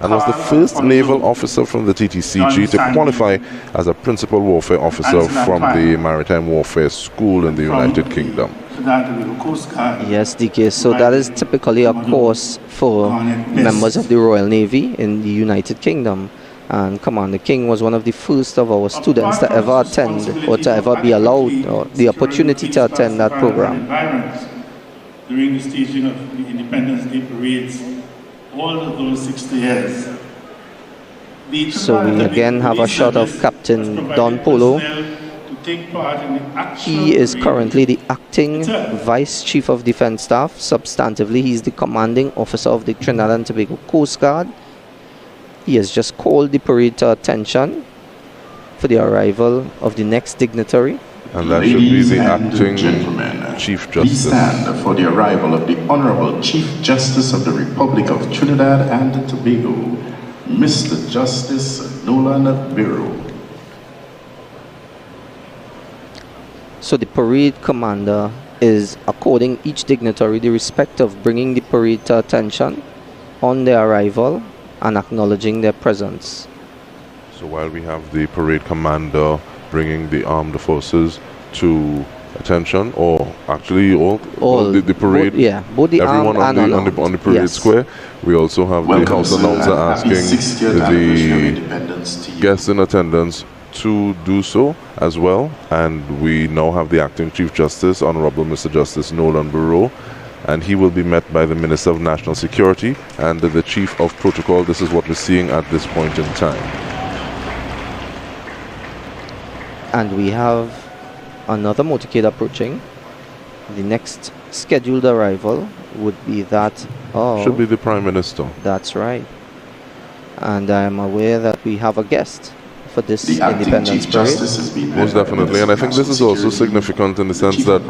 and was the first naval officer from the TTCG to qualify as a principal warfare officer from the Maritime Warfare School in the United Kingdom. Yes, DK. So that is typically a course for members of the Royal Navy in the United Kingdom. And Commander King was one of the first of our students to ever attend or to ever be allowed or the opportunity to attend that program. During the staging of the Independence Day parades, all of those 60 years. So we again have a shot of Captain Don Polo. He is currently the acting Vice Chief of Defense Staff. Substantively, he is the commanding officer of the Trinidad and Tobago Coast Guard. He has just called the parade to attention for the arrival of the next dignitary. And that should be the acting Chief Justice. We stand for the arrival of the Honorable Chief Justice of the Republic of Trinidad and Tobago, Mr. Justice Nolan Biro. So the parade commander is according each dignitary the respect of bringing the parade to attention on their arrival and acknowledging their presence. So while we have the parade commander bringing the armed forces to attention, or actually all the parade, both the everyone on the parade square, we also have the house announcer asking the guests in attendance to do so as well. And we now have the acting Chief Justice, Honorable Mr. Justice Nolan Biro, and he will be met by the Minister of National Security and the Chief of Protocol. This is what we're seeing at this point in time. And we have another motorcade approaching. The next scheduled arrival would be that of... Should be the Prime Minister. That's right. And I am aware that we have a guest for this Independence Parade. Most definitely. And I think this is also significant in the sense that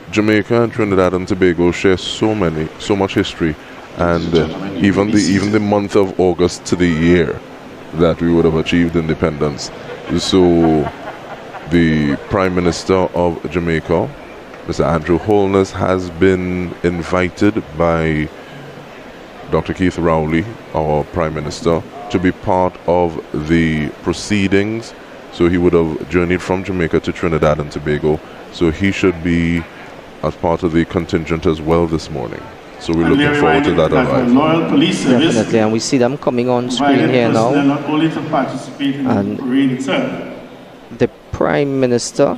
Jamaica and Trinidad and Tobago share so much history, and even the month of August to the year that we would have achieved independence. So the Prime Minister of Jamaica, Mr. Andrew Holness, has been invited by Dr. Keith Rowley, our Prime Minister, to be part of the proceedings. So he would have journeyed from Jamaica to Trinidad and Tobago. So he should be as part of the contingent as well this morning. So we're looking forward to that arrival. Definitely, and we see them coming on screen here now. And the Prime Minister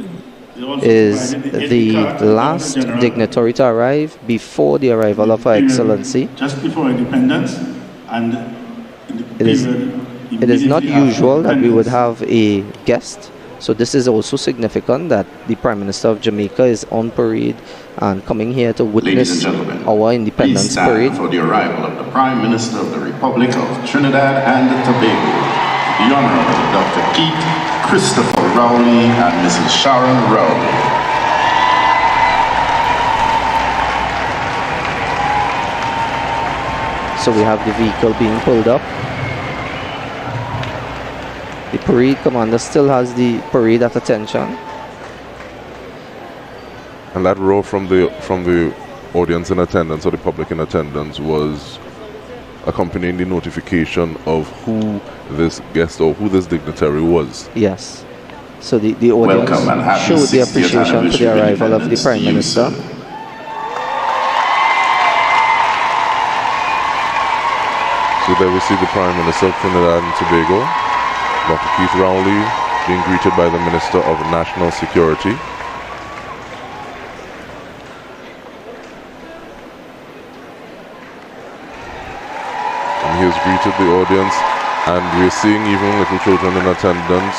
is the last dignitary to arrive before the arrival of Her Excellency. Just before independence, and it is not usual that we would have a guest. So this is also significant that the Prime Minister of Jamaica is on parade and coming here to witness our Independence Parade. For the arrival of the Prime Minister of the Republic of Trinidad and Tobago, the Honorable Dr. Keith Christopher Rowley and Mrs. Sharon Rowley. So we have the vehicle being pulled up. The parade commander still has the parade at attention. And that row from the audience in attendance, or the public in attendance, was accompanying the notification of who this guest or who this dignitary was. Yes. So the audience showed the appreciation for the arrival of the Prime Minister. So there we see the Prime Minister of Trinidad and Tobago, Dr. Keith Rowley, being greeted by the Minister of National Security. And he has greeted the audience, and we're seeing even little children in attendance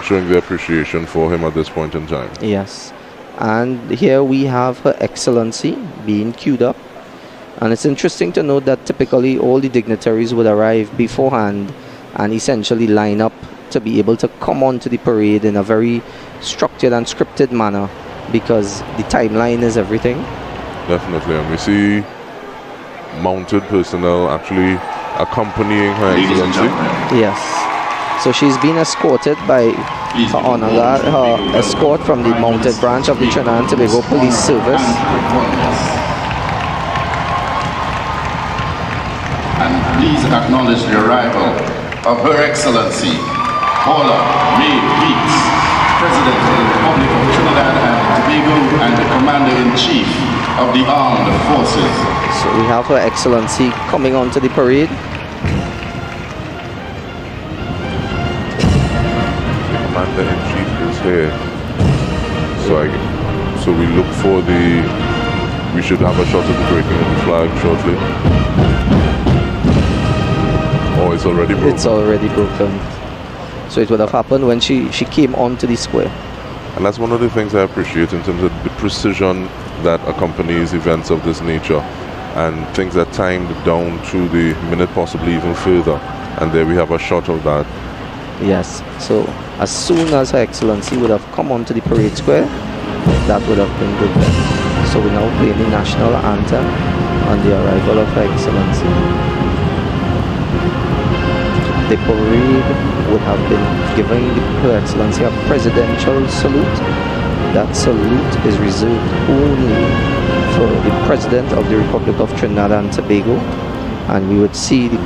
showing their appreciation for him at this point in time. Yes. And here we have Her Excellency being queued up. And it's interesting to note that typically all the dignitaries would arrive beforehand and essentially line up to be able to come onto the parade in a very structured and scripted manner, because the timeline is everything. Definitely, and we see mounted personnel actually accompanying Her Excellency. Yes. So she's been escorted by her honor guard, her escort from the mounted branch of the Trinidad and Tobago Police Service. please acknowledge the arrival of Her Excellency Paula May Weeks, President of the Republic of Trinidad and Tobago and the Commander-in-Chief of the Armed Forces. So we have Her Excellency coming onto the parade. Commander-in-Chief is here. So we look for we should have a shot of the breaking of the flag shortly. Oh, it's already broken. It's already broken. So it would have happened when she came onto the square. And that's one of the things I appreciate in terms of the precision that accompanies events of this nature, and things that timed down to the minute, possibly even further. And there we have a shot of that. Yes, so as soon as Her Excellency would have come onto the parade square, that would have been good then. So we're now playing the national anthem on the arrival of Her Excellency. The parade would have been giving Her Excellency a presidential salute. That salute is reserved only for the President of the Republic of Trinidad and Tobago, and we would see the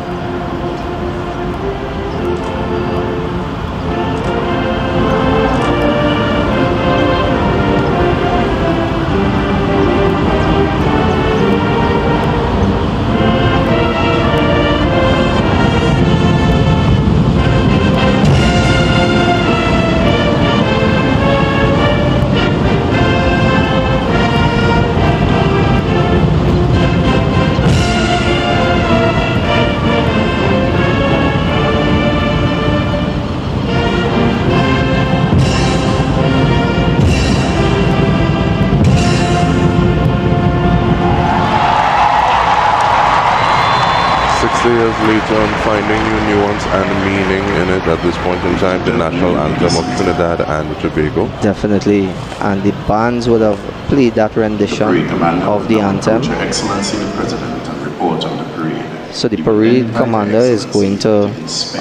years later, and finding new nuance and meaning in it at this point in time, the national anthem of Trinidad and Tobago. Definitely, and the bands would have played that rendition of the anthem. Your Excellency the President, and report on the parade. So the parade commander is going to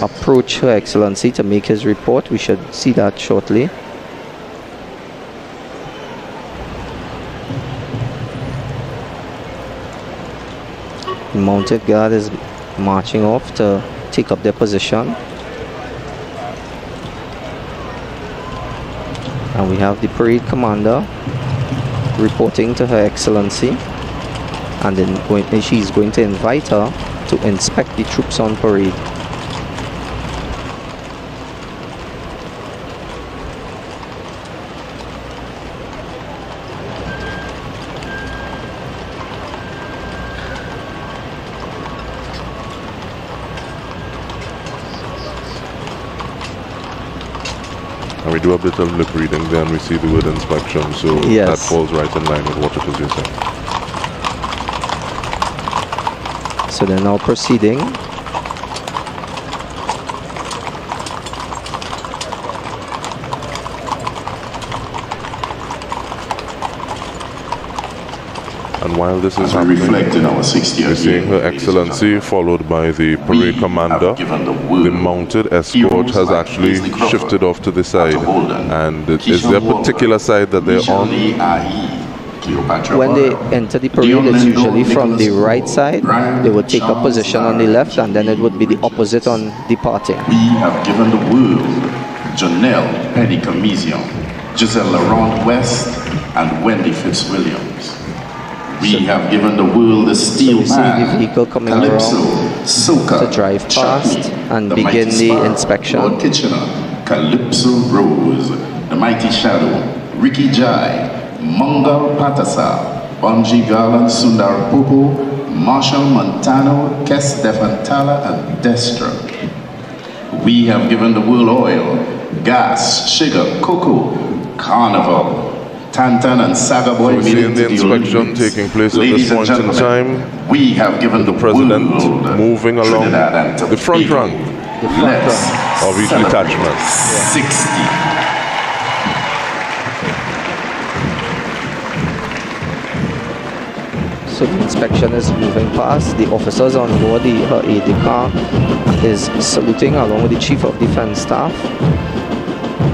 approach Her Excellency to make his report. We should see that shortly. The mounted guard is marching off to take up their position. And we have the parade commander reporting to Her Excellency, and then she's going to invite her to inspect the troops on parade. And we do a bit of lip reading there, and we see the word inspection, so yes, that falls right in line with what it is you're saying. So they're now proceeding. And while this is As we happening, reflect in our 60th we're seeing year, Her Excellency followed by the parade commander. The mounted escort has actually shifted off to the side. And is there a particular side that they're on? When they enter the parade, it's usually from the right side. They would take a position on the left, and then it would be the opposite on departing. We have given the world Janelle Pedicamizion, Giselle Laurent West, and Wendy Fitzwilliams. We have given the world the steel So we see the vehicle coming Calypso, around Soca, to drive past and the begin Mighty the Sparrow, inspection. Lord Kitchener, Calypso Rose, the Mighty Shadow, Ricky Jai, Mungal Patasa, Bonji Garland Sundar Popo, Marshall Montano, Kes Defantala, and Destra. We have given the world oil, gas, sugar, cocoa, carnival, Tantan and Saga Boy. So we're seeing the inspection taking place at this point in time. We have given the president moving along the front rank of each detachment. 60. So the inspection is moving past. The officers on board her aide-de-camp is saluting along with the Chief of Defense Staff,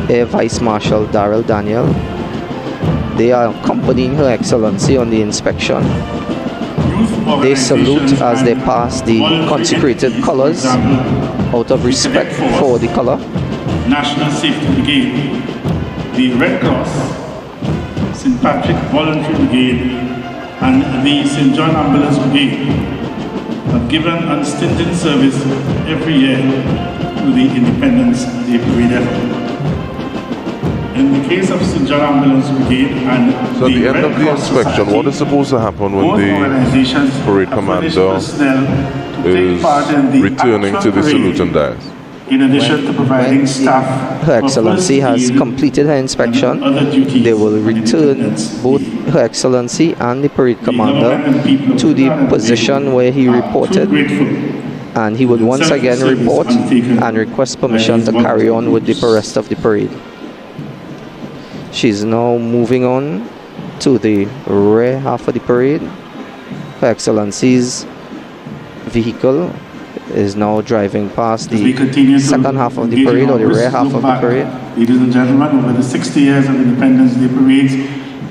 Air Vice Marshal Darrell Daniel. They are accompanying Her Excellency on the inspection. they salute as they pass the consecrated colors out of respect for the color. National Safety Brigade, the Red Cross, St. Patrick Voluntary Brigade, and the St. John Ambulance Brigade have given unstinted service every year to the Independence Day Parade effort. In the case of St. John Ambulance Brigade and So at the end Red of the Cross inspection, Society, what is supposed to happen when both the organizations parade have furnished commander personnel to take is part in the returning actual to the parade, salute and dice? in addition to providing staff Her for Excellency first has aid completed her inspection. and other duties They will on return Independence both Day. Her Excellency and the parade The commander government and people of to the Trinidad and position Tobago where he are reported, too grateful and he would once again self-service report undertaken and request by permission his to carry on with the volunteers. rest of the parade. She's now moving on to the rear half of the parade. Her Excellency's vehicle is now driving past As we the continue to second half of the engage in parade, or the our rear brisk half look of the back, parade. Ladies and gentlemen, over the 60 years of Independence Day parades,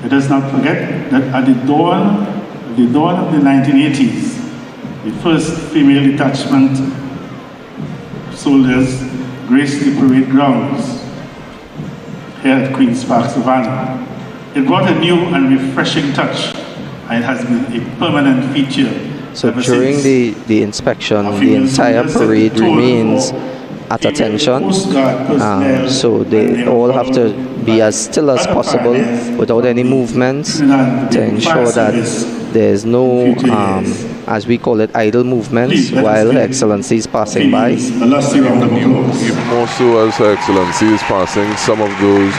let us not forget that at the dawn of the 1980s, the first female detachment soldiers graced the parade grounds here at Queen's Park, Savannah. It brought a new and refreshing touch, and it has been a permanent feature. So ever during since. the inspection, Our the female entire soldiers set parade the tone remains for at female attention. Coast Guard personnel So and they their all have to followed be by as still as other possible pioneers without any from the movements Trinidad and to Tobago ensure Fire that Service there's no, in future years. as we call it, idle movements Please, let us while Her give Excellency is passing by. females a lusty round of applause. Even more so as Her Excellency is passing some of those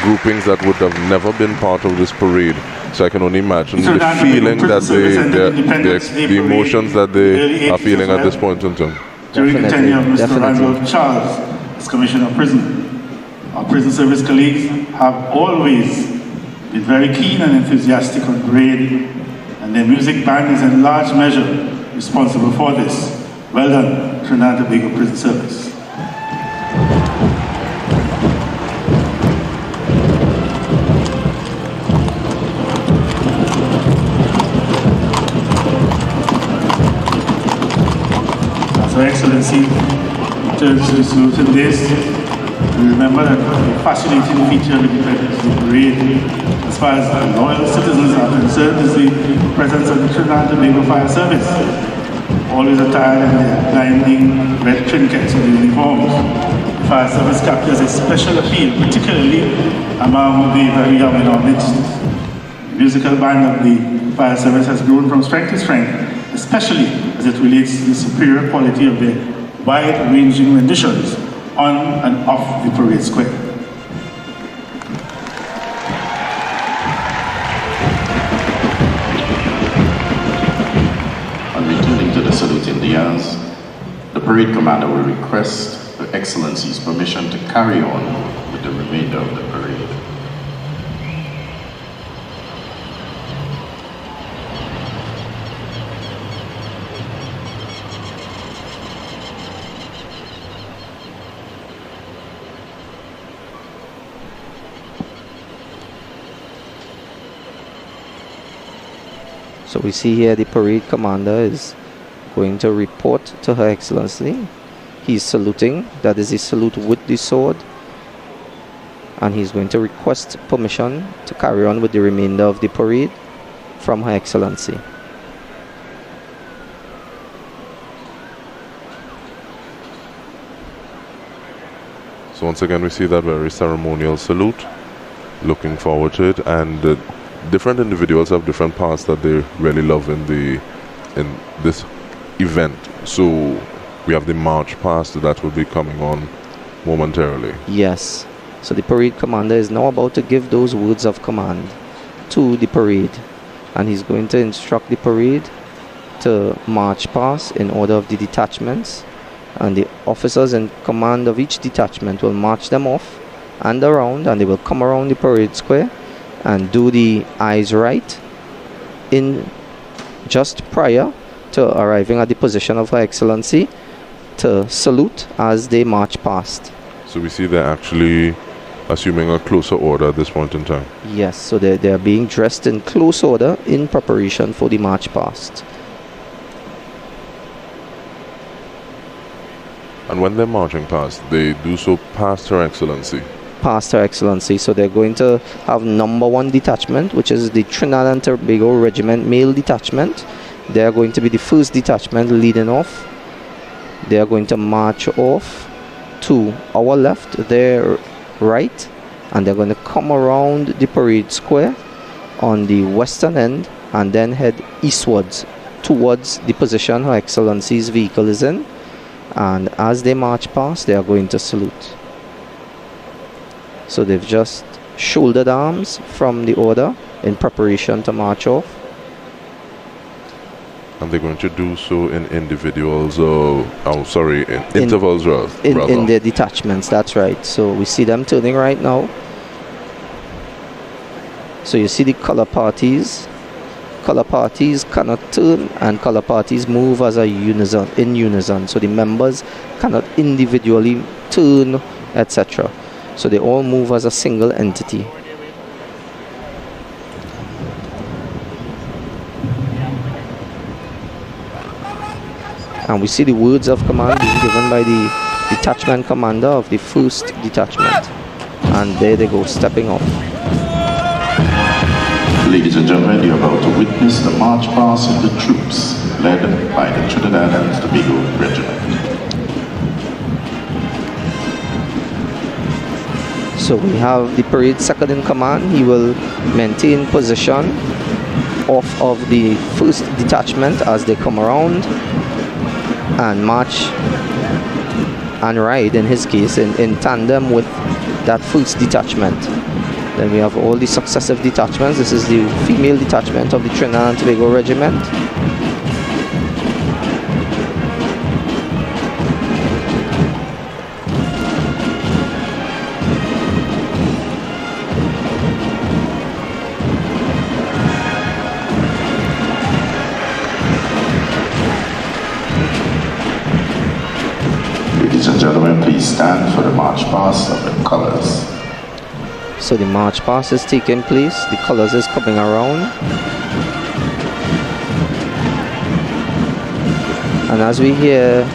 groupings that would have never been part of this parade. So I can only imagine the Trinidad and feeling Tobago that Prison Service and Independence Day the Parade emotions that in the early they are 80s feeling as at this well. point in time. During the Definitely, tenure of Mr. definitely. Randolph Charles as Commissioner of Prison, our prison service colleagues have always been very keen and enthusiastic on parade, and their music band is in large measure responsible for this. Well done, Trinidad and Tobago Prison Service. As Her Excellency returns to the saluting days, we remember that a fascinating feature of the Independence Day Parade, as far as loyal citizens are concerned, is the presence of the Trinidad and Tobago Fire Service, always attired in their blinding red trinkets of the uniforms. The Fire Service captures a special appeal, particularly among the very young in our midst. The musical band of the Fire Service has grown from strength to strength, especially as it relates to the superior quality of their wide-ranging renditions on and off the parade square. On returning to the salute in the dance, the parade commander will request Her Excellency's permission to carry on with the remainder of the parade. So we see here the parade commander is going to report to Her Excellency. He's saluting, that is a salute with the sword. And he's going to request permission to carry on with the remainder of the parade from Her Excellency. So once again we see that very ceremonial salute. Looking forward to it, and different individuals have different parts that they really love in this event. So we have the march past that will be coming on momentarily. Yes. So the parade commander is now about to give those words of command to the parade, and he's going to instruct the parade to march past in order of the detachments, and the officers in command of each detachment will march them off and around, and they will come around the parade square and do the eyes right in just prior to arriving at the position of Her Excellency to salute as they march past. So we see they're actually assuming a closer order at this point in time. Yes, so they are being dressed in close order in preparation for the march past. And when they're marching past, they do so past Her Excellency. Past Her Excellency. So they're going to have number 1 detachment, which is the Trinidad and Tobago Regiment Male Detachment. They are going to be the first detachment leading off. They are going to march off to our left, their right, and they're going to come around the parade square on the western end and then head eastwards towards the position Her Excellency's vehicle is in. And as they march past, they are going to salute. So they've just shouldered arms from the order in preparation to march off. And they're going to do so in individuals, or in intervals rather. In their detachments, that's right. So we see them turning right now. So you see the color parties. Color parties cannot turn, and color parties move as a in unison. So the members cannot individually turn, etc. So they all move as a single entity. And we see the words of command being given by the detachment commander of the 1st detachment. And there they go, stepping off. Ladies and gentlemen, you're about to witness the march past of the troops led by the Trinidad and Tobago Regiment. So we have the parade second in command. He will maintain position off of the 1st detachment as they come around and march and ride, in his case, in tandem with that 1st detachment. Then we have all the successive detachments. This is the female detachment of the Trinidad and Tobago Regiment. Ladies and gentlemen, please stand for the march past of the colors. So the march past is taking place, the colors is coming around. And as we hear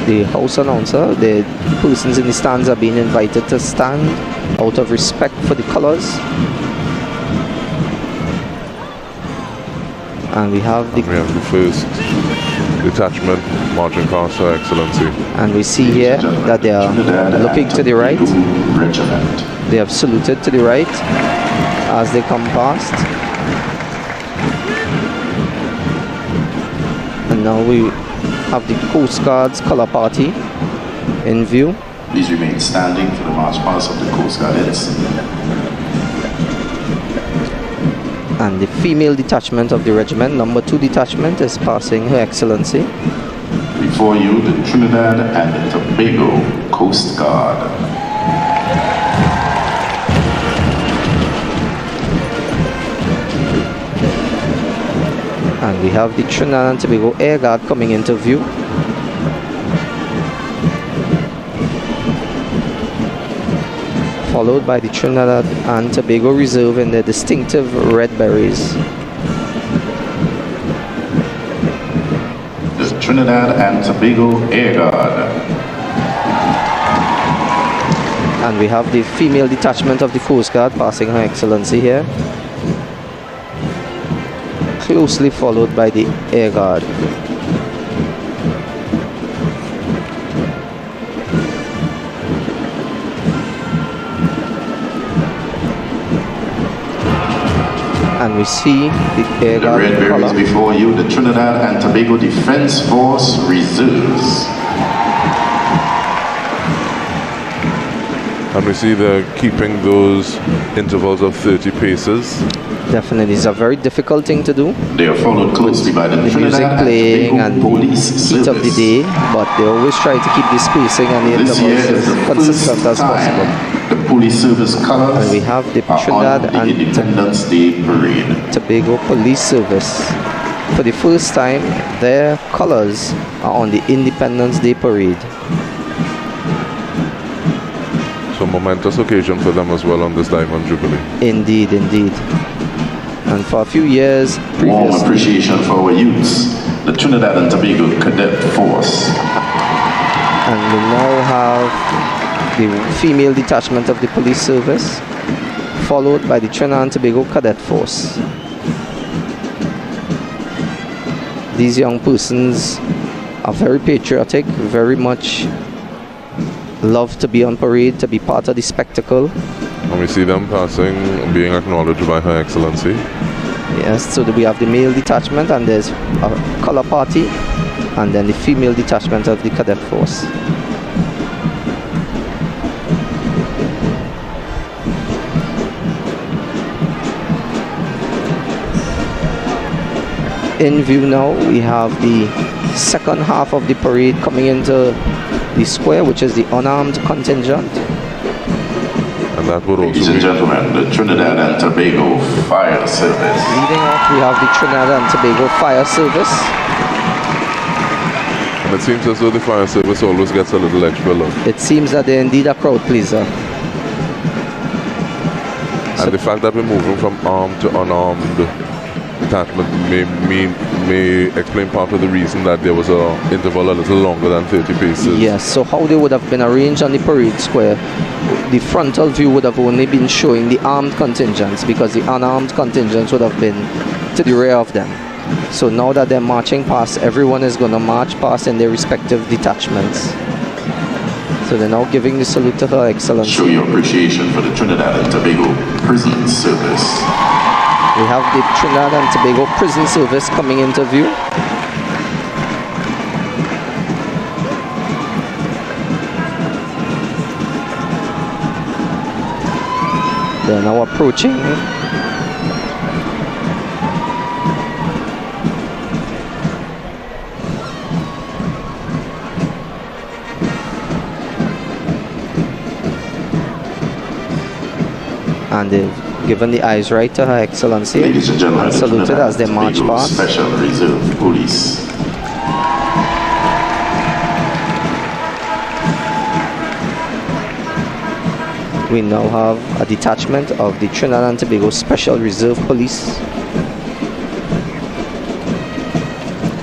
the house announcer, the persons in the stands are being invited to stand out of respect for the colors. And we have the 1st detachment marching past Her Excellency. And we see here that they are looking to the right. They have saluted to the right as they come past. And now we have the Coast Guard's color party in view. Please remain standing for the march past of the Coast Guards. And the female detachment of the regiment, number 2 detachment, is passing Her Excellency. Before you, the Trinidad and Tobago Coast Guard. And we have the Trinidad and Tobago Air Guard coming into view. Followed by the Trinidad and Tobago Reserve in their distinctive red berets. The Trinidad and Tobago Air Guard. And we have the female detachment of the Coast Guard passing Her Excellency here. Closely followed by the Air Guard. And we see the Air Guard. The red berets before you, the Trinidad and Tobago Defense Force Reserves. And we see they're keeping those intervals of 30 paces. Definitely, it's a very difficult thing to do. They are followed closely by the music playing and police heat of the day, but they always try to keep the spacing and the intervals as consistent as possible. The police service colors. And we have the Trinidad and Independence Day Parade. Tobago Police Service. For the first time, their colors are on the Independence Day Parade. So momentous occasion for them as well on this Diamond Jubilee. Indeed, indeed. And for a few years previously, warm appreciation for our youths, the Trinidad and Tobago Cadet Force. And we now have the female detachment of the police service, followed by the Trinidad and Tobago Cadet Force. These young persons are very patriotic, very much love to be on parade, to be part of the spectacle. And we see them passing, being acknowledged by Her Excellency. Yes, so we have the male detachment, and there's a color party, and then the female detachment of the cadet force. In view now, we have the second half of the parade coming into the square, which is the unarmed contingent. And that would also Ladies and gentlemen, the Trinidad and Tobago Fire Service. Leading off, we have the Trinidad and Tobago Fire Service. And it seems as though the fire service always gets a little extra love. It seems that they're indeed a crowd pleaser. And the fact that we're moving from armed to unarmed detachment may explain part of the reason that there was an interval a little longer than 30 paces. Yes, so how they would have been arranged on the parade square, the frontal view would have only been showing the armed contingents, because the unarmed contingents would have been to the rear of them. So now that they're marching past, everyone is going to march past in their respective detachments. So they're now giving the salute to Her Excellency. Show your appreciation for the Trinidad and Tobago Prison Service. We have the Trinidad and Tobago Prison Service coming into view. They're now approaching. And they've given the eyes right to Her Excellency, Ladies and gentlemen, and saluted as they march past. Special Reserve Police. We now have a detachment of the Trinidad and Tobago Special Reserve Police.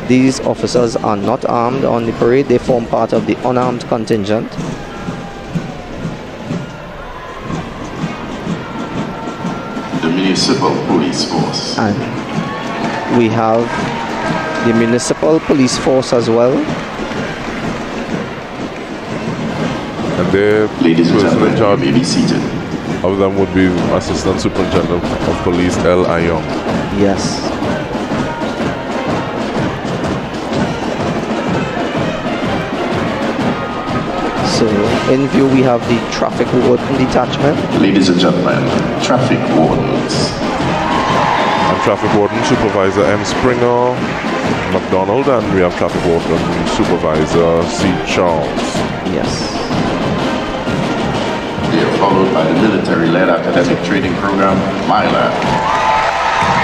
These officers are not armed on the parade, they form part of the unarmed contingent. The Municipal Police Force. And we have the Municipal Police Force as well. And their Ladies and person in gentlemen, charge you may be seated. of them would be Assistant Superintendent of Police L. Ayong. Yes. So in view we have the traffic warden detachment. Ladies and gentlemen, traffic wardens. And Traffic Warden Supervisor M. Springer McDonald, and we have Traffic Warden Supervisor C. Charles. Yes. They are followed by the military-led academic training program, MILAD.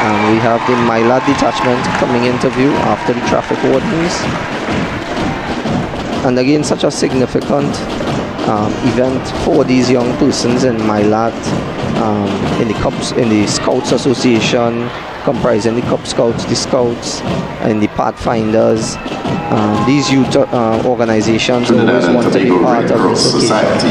And we have the MILAD detachment coming into view after the traffic wardens. And again, such a significant event for these young persons in MILAD, in the Scouts Association, comprising the Cub Scouts, the Scouts, and the Pathfinders. These youth organizations always want to be part of this occasion.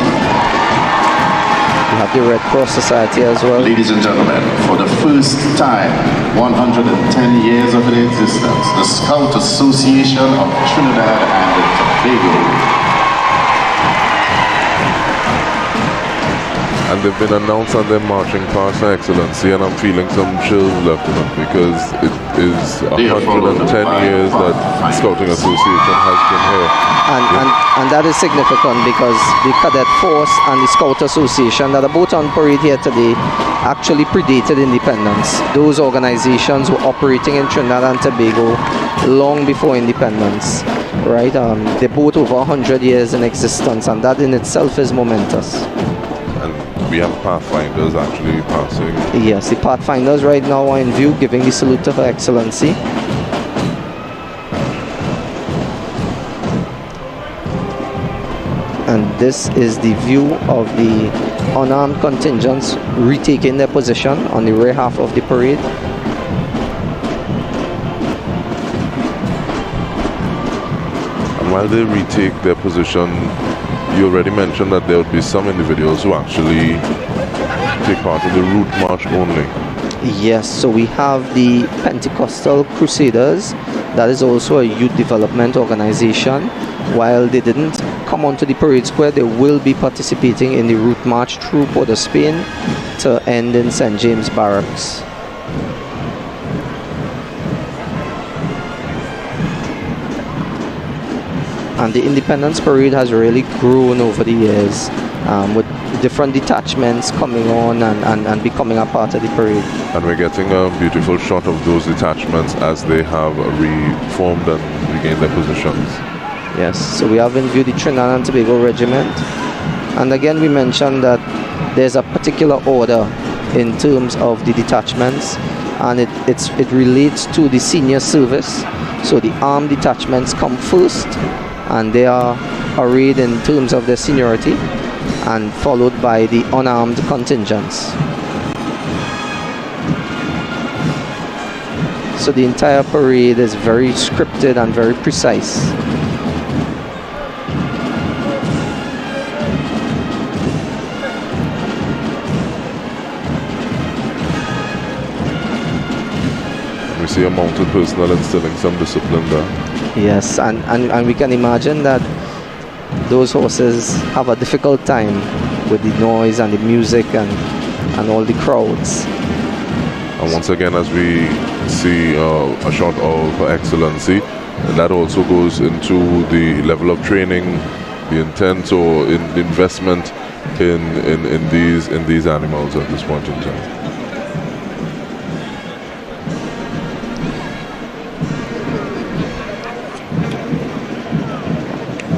We have the Red Cross Society as well. Ladies and gentlemen, for the first time, 110 years of their existence, the Scout Association of Trinidad and Tobago. And they've been announced and they're marching past Her Excellency, and I'm feeling some chills, Lieutenant, because it is 110 years that the Scouting Association has been here. And that is significant because the Cadet Force and the Scout Association that are both on parade here today actually predated independence. Those organizations were operating in Trinidad and Tobago long before independence, right? They're both over 100 years in existence, and that in itself is momentous. And we have Pathfinders actually passing. Yes, the Pathfinders right now are in view, giving the salute to Her Excellency. And this is the view of the unarmed contingents retaking their position on the rear half of the parade. And while they retake their position, you already mentioned that there would be some individuals who actually take part in the route march only. Yes, so we have the Pentecostal Crusaders. That is also a youth development organization. While they didn't come onto the parade square, they will be participating in the route march through Port of Spain to end in St. James Barracks. And the Independence Parade has really grown over the years, with different detachments coming on and becoming a part of the parade. And we're getting a beautiful shot of those detachments as they have reformed and regained their positions. Yes, so we have in view the Trinidad and Tobago Regiment. And again, we mentioned that there's a particular order in terms of the detachments, and it relates to the senior service. So the armed detachments come first, and they are arrayed in terms of their seniority, and followed by the unarmed contingents. So the entire parade is very scripted and very precise. We see a mounted personnel instilling some discipline there. Yes, and we can imagine that those horses have a difficult time with the noise and the music and all the crowds. And once again, as we see a shot of Her Excellency, and that also goes into the level of training, the intent or in the investment in these animals at this point in time.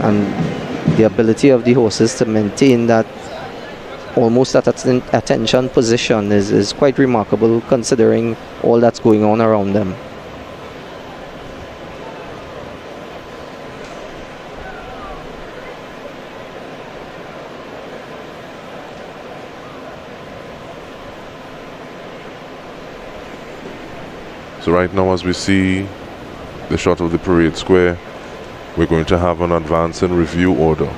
And the ability of the horses to maintain that almost at attention position is quite remarkable, considering all that's going on around them. So right now, as we see the shot of the parade square, we're going to have an advance and review order.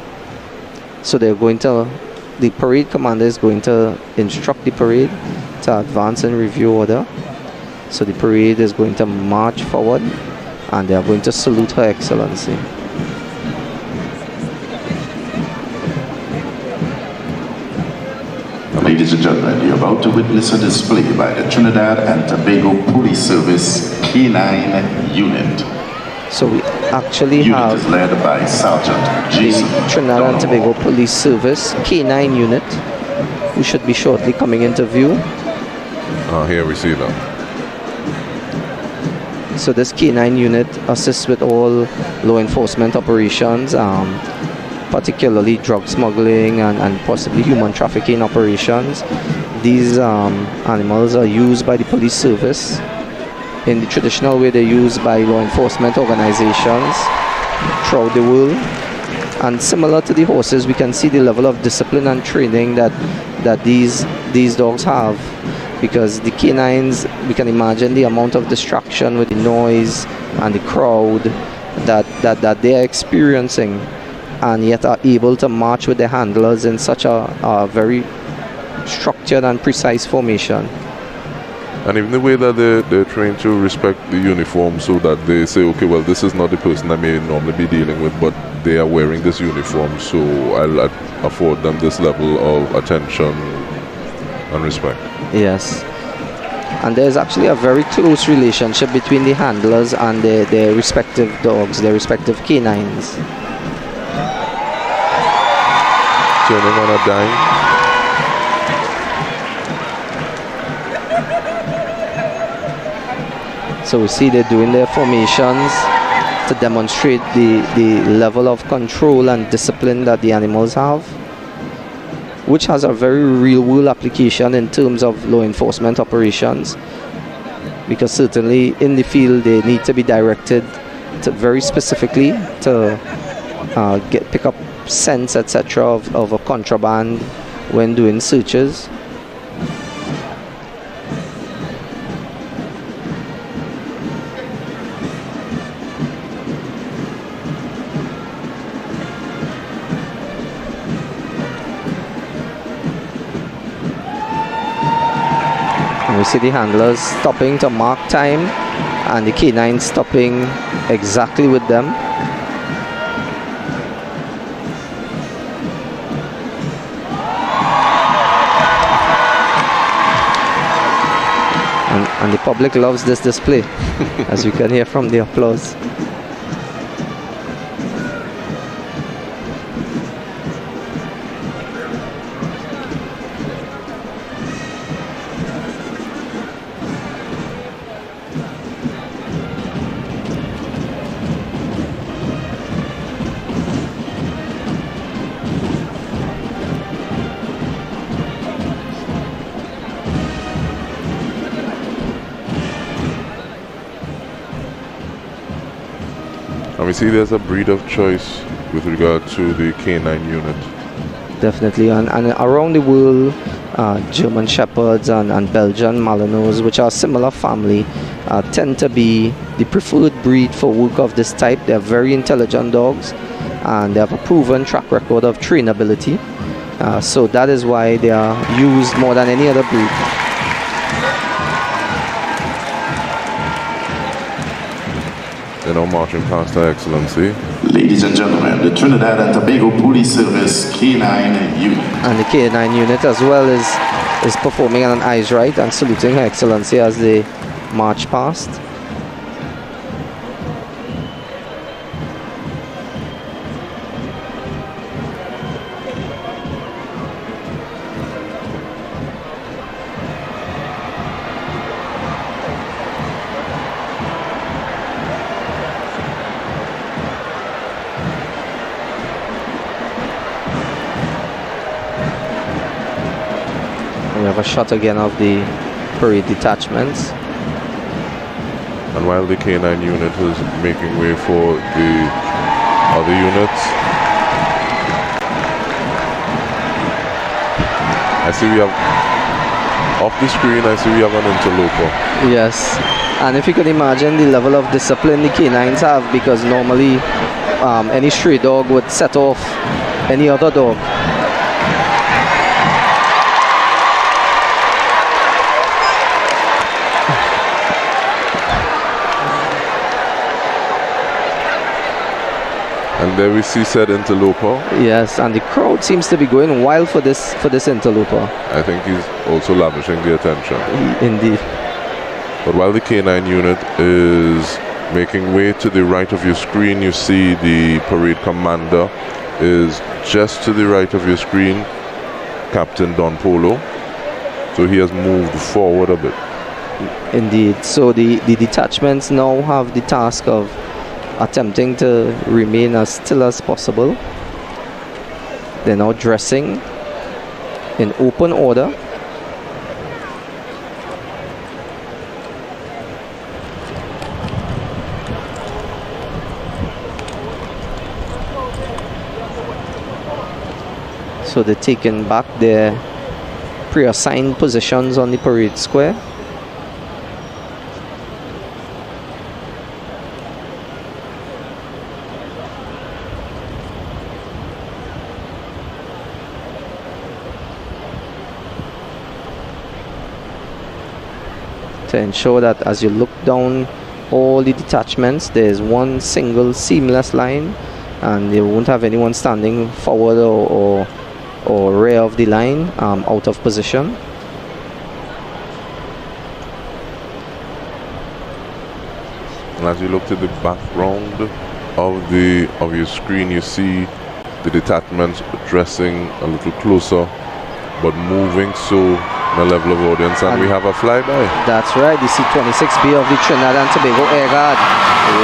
So the parade commander is going to instruct the parade to advance and review order. So the parade is going to march forward, and they are going to salute Her Excellency. Ladies and gentlemen, you're about to witness a display by the Trinidad and Tobago Police Service K9 unit. So we actually have is led by Sergeant Jason the Trinidad and Tobago Police Service K9 unit, who should be shortly coming into view. Here we see them. So this K9 unit assists with all law enforcement operations, particularly drug smuggling and possibly human trafficking operations. These animals are used by the police service in the traditional way they're used by law enforcement organizations throughout the world. And similar to the horses, we can see the level of discipline and training that these dogs have, because the canines, we can imagine the amount of distraction with the noise and the crowd that they're experiencing, and yet are able to march with their handlers in such a very structured and precise formation. And even the way that they're trained to respect the uniform, so that they say, okay, well, this is not the person I may normally be dealing with, but they are wearing this uniform, so I'll afford them this level of attention and respect. Yes. And there's actually a very close relationship between the handlers and their respective dogs, their respective canines. Turning on a dime. So we see they're doing their formations to demonstrate the level of control and discipline that the animals have, which has a very real world application in terms of law enforcement operations, because certainly in the field they need to be directed to very specifically to pick up scents, etc. of a contraband when doing searches. we see the handlers stopping to mark time, and the K9 stopping exactly with them. And the public loves this display, as you can hear from the applause. And we see there's a breed of choice with regard to the K9 unit. Definitely, and around the world, German Shepherds and Belgian Malinois, which are a similar family, tend to be the preferred breed for work of this type. They're very intelligent dogs, and they have a proven track record of trainability. So that is why they are used more than any other breed. They're now marching past Her Excellency. Ladies and gentlemen, the Trinidad and Tobago Police Service K9 unit. And the K9 unit as well is performing an eyes right and saluting Her Excellency as they march past. We have a shot again of the parade detachments. And while the K9 unit is making way for the other units, I see we have, off the screen, I see we have an interloper. Yes, and if you could imagine the level of discipline the K9s have, because normally any stray dog would set off any other dog. And there we see said interloper. Yes, and the crowd seems to be going wild for this interloper. I think he's also lavishing the attention. Indeed. But while the K9 unit is making way to the right of your screen, you see the parade commander is just to the right of your screen, Captain Don Polo. So he has moved forward a bit. Indeed. So the detachments now have the task of attempting to remain as still as possible. They're now dressing in open order. So they're taking back their pre-assigned positions on the parade square. To ensure that as you look down all the detachments, there's one single seamless line, and you won't have anyone standing forward or rear of the line out of position. And as you look to the background of your screen, you see the detachments dressing a little closer, but moving so a level of audience, and we have a flyby. That's right, the C-26B of the Trinidad and Tobago Air Guard.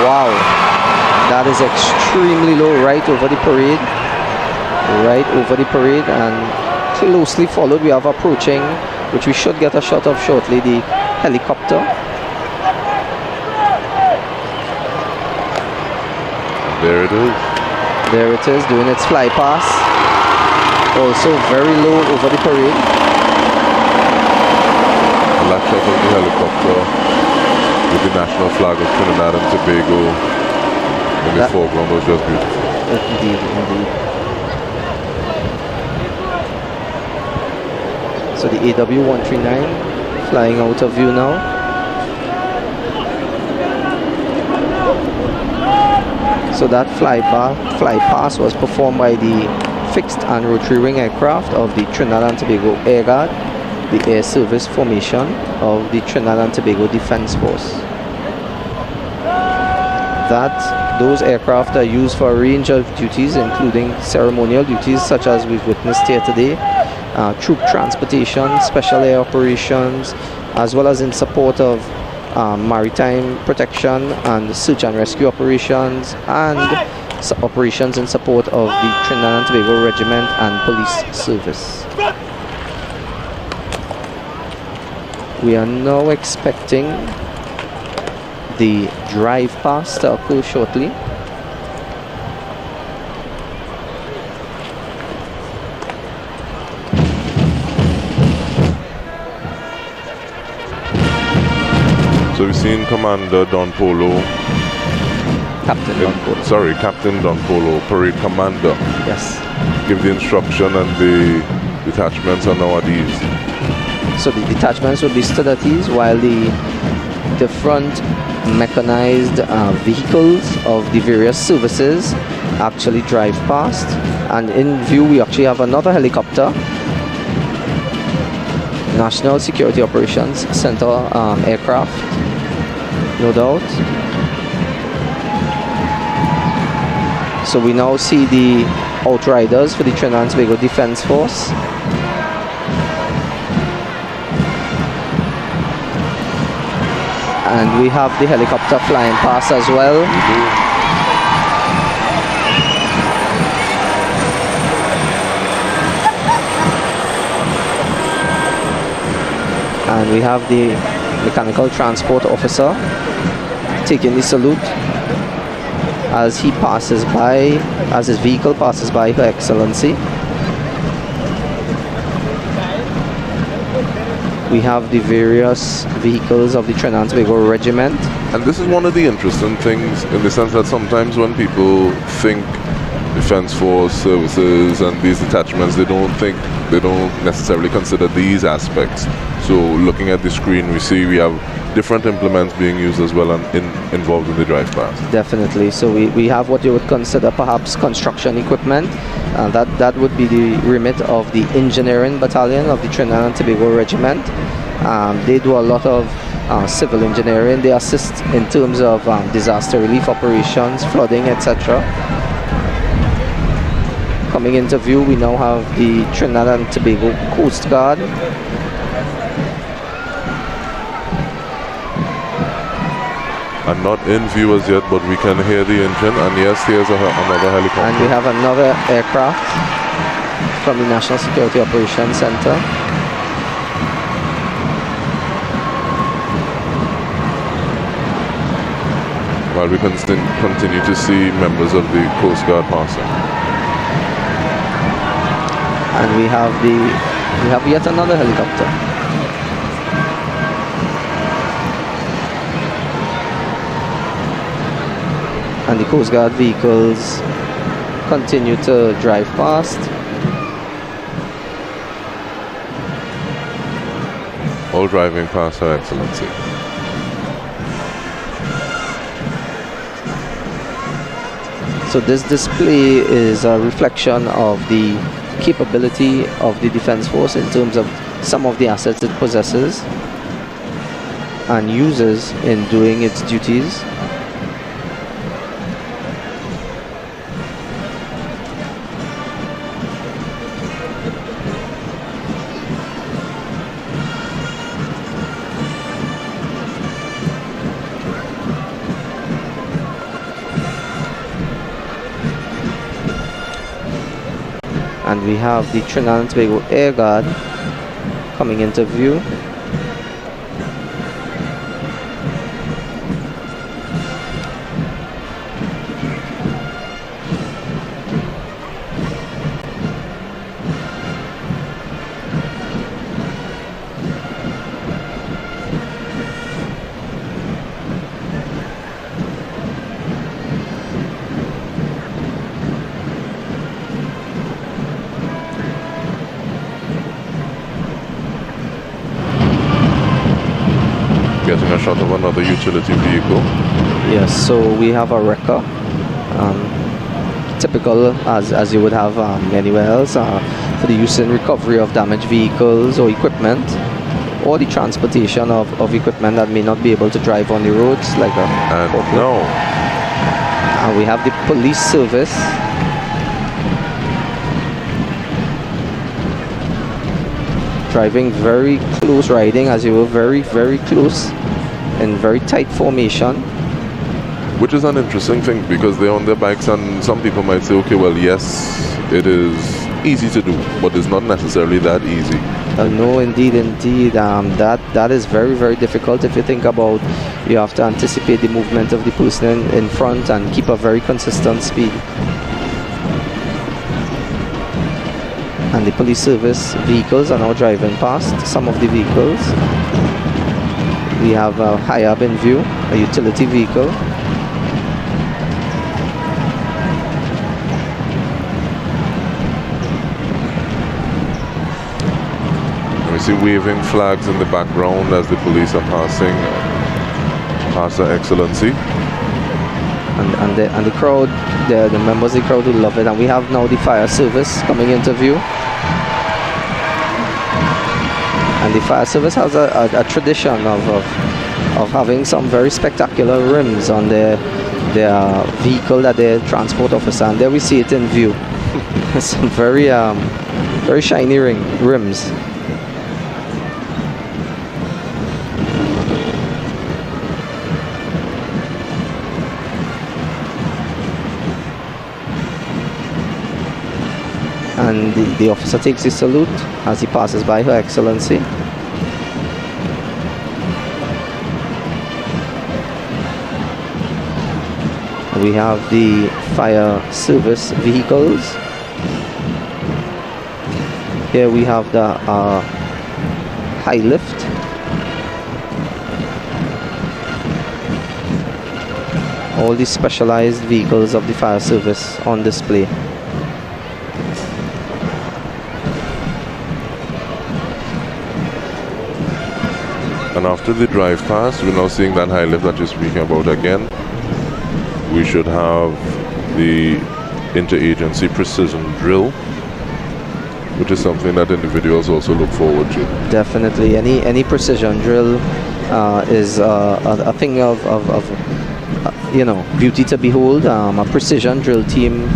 Wow, that is extremely low, right over the parade. Right over the parade, and closely followed we have approaching, which we should get a shot of shortly, the helicopter. And there it is. There it is, doing its fly pass. Also very low over the parade. Last shot of the helicopter with the national flag of Trinidad and Tobago in the foreground was just beautiful. Indeed, indeed. So the AW139 flying out of view now. So that fly pass was performed by the fixed and rotary wing aircraft of the Trinidad and Tobago Air Guard, the air service formation of the Trinidad and Tobago Defense Force. Those aircraft are used for a range of duties, including ceremonial duties such as we've witnessed here today, troop transportation, special air operations, as well as in support of maritime protection and search and rescue operations, and operations in support of the Trinidad and Tobago Regiment and Police Service. We are now expecting the drive past to occur shortly. So we've seen Commander Don Polo. Captain Don Polo, parade commander. Yes. Give the instruction, and the detachments are now at ease. So the detachments will be stood at ease while the front mechanized vehicles of the various services actually drive past. And in view we actually have another helicopter, National Security Operations Center aircraft, no doubt. So we now see the outriders for the Trinidad and Tobago Defense Force. And we have the helicopter flying past as well. And we have the mechanical transport officer taking the salute as he passes by, as his vehicle passes by Her Excellency. We have the various vehicles of the Trinidad and Tobago Regiment. And this is one of the interesting things, in the sense that sometimes when people think Defense Force services and these detachments, they don't necessarily consider these aspects. So looking at the screen, we see we have different implements being used as well and involved in the drive past. Definitely. So we have what you would consider perhaps construction equipment. That would be the remit of the engineering battalion of the Trinidad and Tobago Regiment. They do a lot of civil engineering. They assist in terms of disaster relief operations, flooding, etc. Coming into view, we now have the Trinidad and Tobago Coast Guard. And not in view as yet, but we can hear the engine. And yes, here's another helicopter. And we have another aircraft from the National Security Operations Center. While we continue to see members of the Coast Guard passing. And we have yet another helicopter. And the Coast Guard vehicles continue to drive past. All driving past, Her Excellency. So this display is a reflection of the capability of the Defense Force in terms of some of the assets it possesses and uses in doing its duties. And we have the Trinidad and Tobago Air Guard coming into view. shot of another utility vehicle. Yes, so we have a wrecker. Typical as you would have anywhere else for the use and recovery of damaged vehicles or equipment, or the transportation of equipment that may not be able to drive on the roads, like a and we have the police service. Driving very close, riding as you were very close in very tight formation. Which is an interesting thing because they're on their bikes, and some people might say, okay, well, yes, it is easy to do, but it's not necessarily that easy. No, indeed. That is very difficult. If you think about, you have to anticipate the movement of the person in front and keep a very consistent speed. And the police service vehicles are now driving past some of the vehicles. We have a high-up in view, a utility vehicle. We see waving flags in the background as the police are passing past Her Excellency. And the crowd, the members of the crowd will love it. And we have now the fire service coming into view. And the fire service has a tradition of having some very spectacular rims on their vehicle that they transport officer. And there we see it in view. Some very shiny rims. And the officer takes his salute as he passes by Her Excellency. We have the fire service vehicles. Here we have the high lift. All the specialized vehicles of the fire service on display. And after the drive past, we're now seeing that high lift that you're speaking about again. We should have the interagency precision drill, which is something that individuals also look forward to. Definitely, any precision drill is a thing of beauty to behold. A precision drill team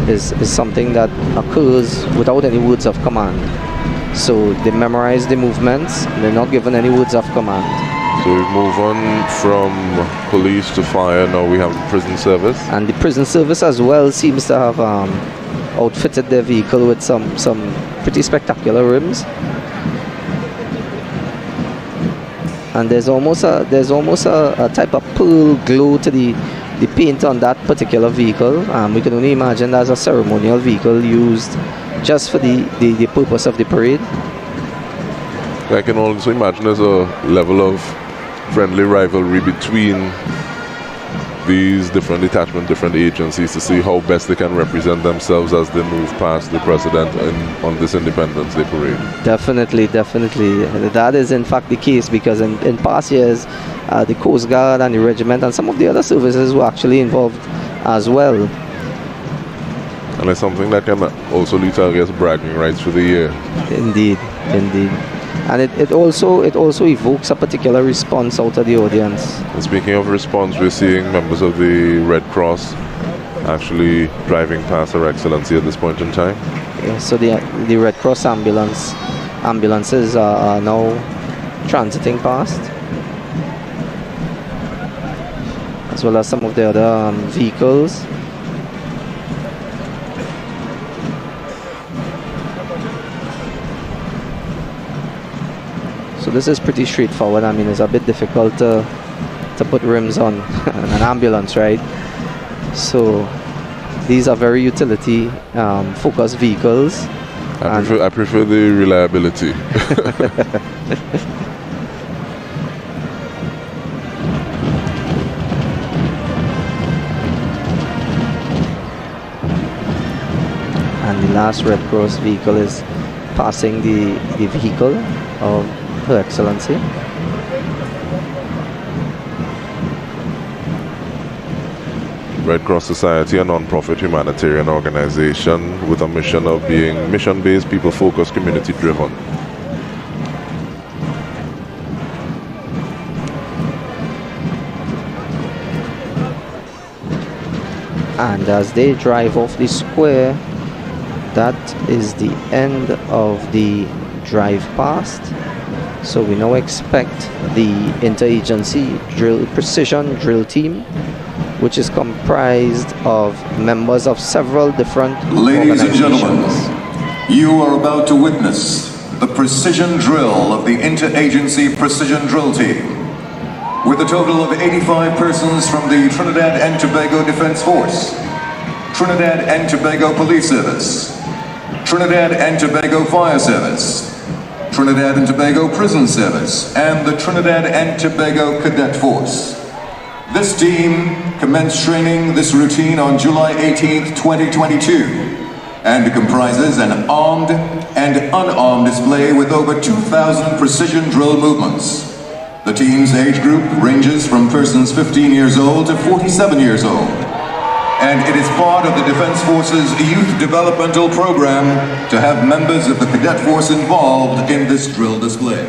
is something that occurs without any words of command. So they memorize the movements, they're not given any words of command. So we move on from police to fire, now we have the prison service. And the prison service as well seems to have outfitted their vehicle with some pretty spectacular rims. And there's almost a type of pearl glow to the paint on that particular vehicle. We can only imagine that's a ceremonial vehicle used just for the purpose of the parade. I can also imagine there's a level of friendly rivalry between these different detachments, different agencies, to see how best they can represent themselves as they move past the president on this Independence Day parade. Definitely. That is in fact the case, because in past years, the Coast Guard and the regiment and some of the other services were actually involved as well. And it's something that can also lead to, I guess, bragging rights for the year. Indeed. And it also evokes a particular response out of the audience. And speaking of response, we're seeing members of the Red Cross actually driving past Her Excellency at this point in time. Yeah, so the Red Cross ambulances are now transiting past, as well as some of the other vehicles. So this is pretty straightforward. I mean, it's a bit difficult to put rims on an ambulance, right? So these are very utility focused vehicles. I prefer the reliability. And the last Red Cross vehicle is passing the vehicle of Her Excellency. Red Cross Society, a non-profit humanitarian organization with a mission of being mission-based, people-focused, community-driven. And as they drive off the square, that is the end of the drive past. So we now expect the interagency precision drill team, which is comprised of members of several different Ladies and gentlemen, you are about to witness the precision drill of the interagency precision drill team. With a total of 85 persons from the Trinidad and Tobago Defense Force, Trinidad and Tobago Police Service, Trinidad and Tobago Fire Service, Trinidad and Tobago Prison Service, and the Trinidad and Tobago Cadet Force. This team commenced training this routine on July 18th, 2022, and comprises an armed and unarmed display with over 2,000 precision drill movements. The team's age group ranges from persons 15 years old to 47 years old, and it is part of the Defense Force's Youth Developmental Program to have members of the Cadet Force involved in this drill display.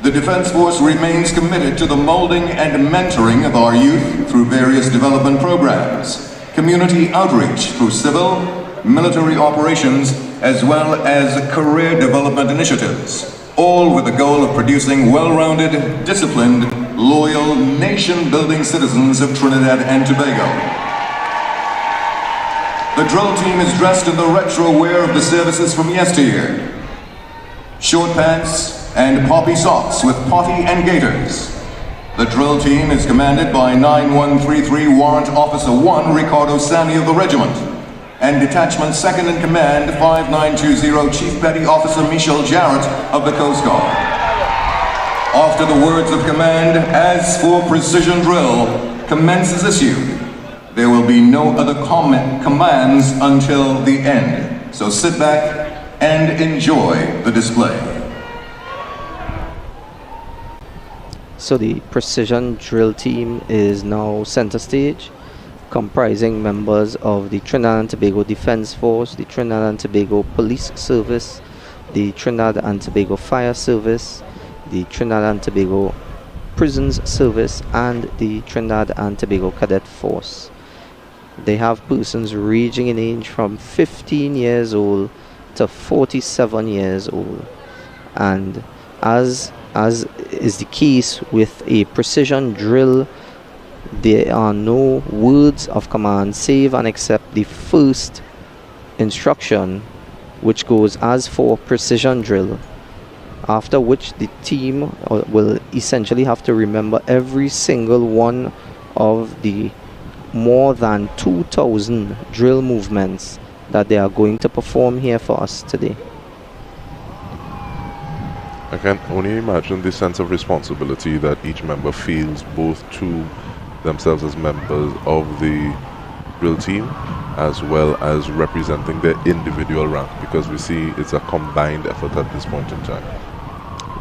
The Defense Force remains committed to the molding and mentoring of our youth through various development programs, community outreach through civil, military operations, as well as career development initiatives, all with the goal of producing well-rounded, disciplined, loyal, nation-building citizens of Trinidad and Tobago. The drill team is dressed in the retro wear of the services from yesteryear. Short pants and poppy socks with potty and gaiters. The drill team is commanded by 9133 Warrant Officer 1 Ricardo Sani of the regiment, and Detachment Second in Command 5920 Chief Petty Officer Michel Jarrett of the Coast Guard. After the words of command, "As for precision drill," commences issued, there will be no other commands until the end. So sit back and enjoy the display. So the precision drill team is now center stage, comprising members of the Trinidad and Tobago Defense Force, the Trinidad and Tobago Police Service, the Trinidad and Tobago Fire Service, the Trinidad and Tobago Prisons Service, and the Trinidad and Tobago Cadet Force. They have persons ranging in age from 15 years old to 47 years old. And as is the case with a precision drill, there are no words of command save and except the first instruction, which goes "as for precision drill," after which the team will essentially have to remember every single one of the more than 2,000 drill movements that they are going to perform here for us today. I can only imagine the sense of responsibility that each member feels, both to themselves as members of the drill team as well as representing their individual rank, because we see it's a combined effort at this point in time.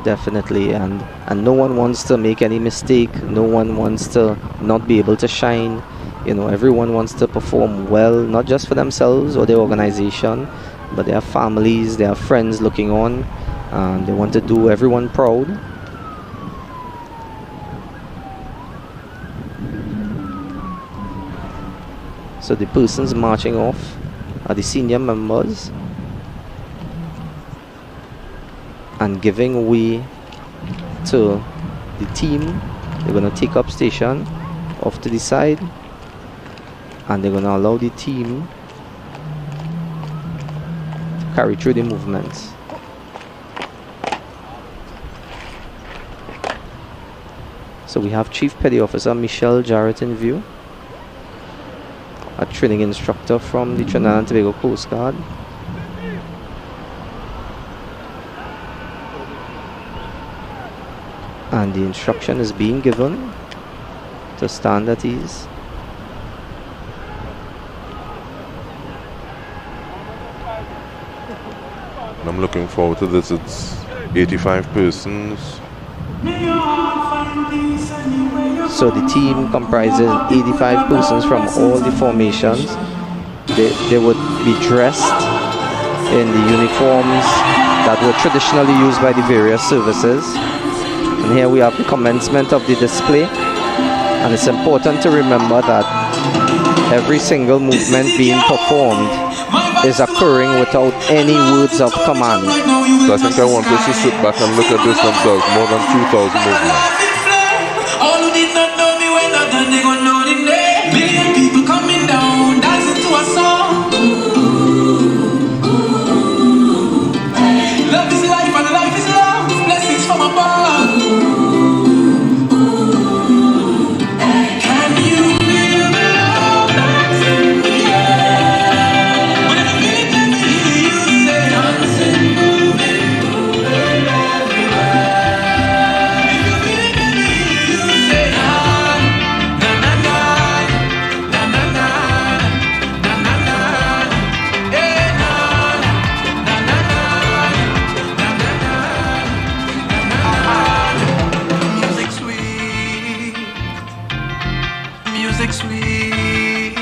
Definitely, and no one wants to make any mistake, no one wants to not be able to shine. You know, everyone wants to perform well, not just for themselves or their organization, but their families, their friends looking on, and they want to do everyone proud. So the persons marching off are the senior members and giving way to the team. They're going to take up station off to the side, and they're going to allow the team to carry through the movements. So we have Chief Petty Officer Michel Jarrett in view, a training instructor from the Trinidad and Tobago Coast Guard. And the instruction is being given to stand at ease. And I'm looking forward to this. It's 85 persons So the team comprises 85 persons from all the formations. They would be dressed in the uniforms that were traditionally used by the various services. And here we have the commencement of the display. And it's important to remember that every single movement being performed is occurring without any words of command. So I think I want us to sit back and look at this themselves. More than 2,000 movements. All who did not know me when not done, they gon' know the name. Million people coming down, dancing to a song. Love is life and life is love. Blessings from above. Can you feel the love that's in the air? When you feel it, let me hear you say, dancing, moving, moving everywhere. If you feel it, let me hear you say, na na na na na na na na na na, eh na na na na na na na. Music sweet, music sweet.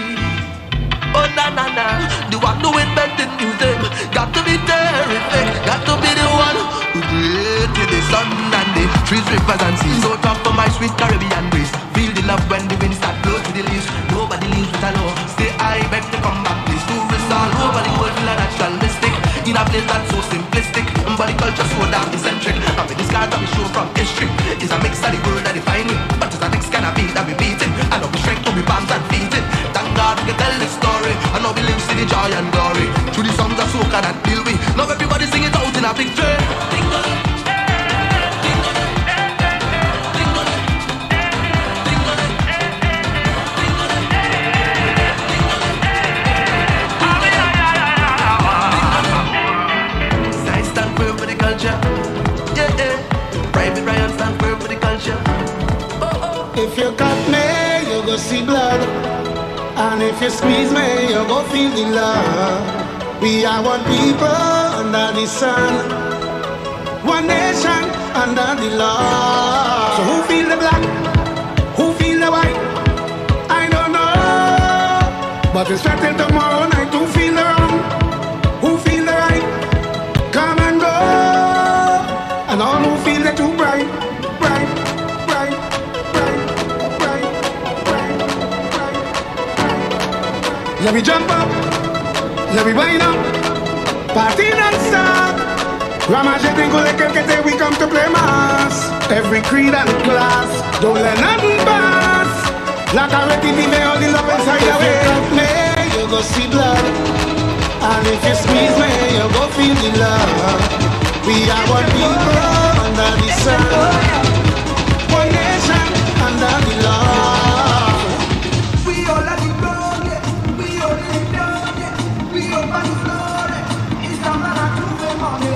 Oh na na na, the one who invented music got to be terrific, got to be the one who created the sun and the trees, rivers and seas. So talk for my sweet Caribbean breeze. Feel the love when the wind start blow to the leaves. Nobody leaves with a no. Stay high, beg to come back. Please tourists all over the world feel naturalistic. In a place that's so simplistic, but the culture so damn eccentric. And with this card that we show from history, it's a mix of the world that define it. But it's a next kind of beat that we beat it. And now we strength to be palms and feet it. Thank God we can tell this story. And now we live see the joy and glory. Through the songs of soca that feel we. Now everybody sing it out in a victory. I stand firm for the culture. Yeah, yeah. Private Ryan stand firm for the culture. If you cut me, you go see blood. And if you squeeze me, you go feel the love. We are one people under the sun, one nation under the law. So who feel the black? Who feel the white? I don't know. But it's right till tomorrow night. Who feel the wrong? Who feel the right? Come and go. And all who feel the too bright, bright, bright, bright, bright, bright, bright. Let me jump up, let me wind up, party non-stop. Ramage tingle like a we come to play mass. Every creed and class, don't let nothing pass. Like a ready vive all the love inside your way. If you cut me, you go see blood. And if you squeeze me, you go feel the love. We are one people under the sun, one nation under the law. We all are the blood, we all the blood, we all are the blood. It's the man that do the money.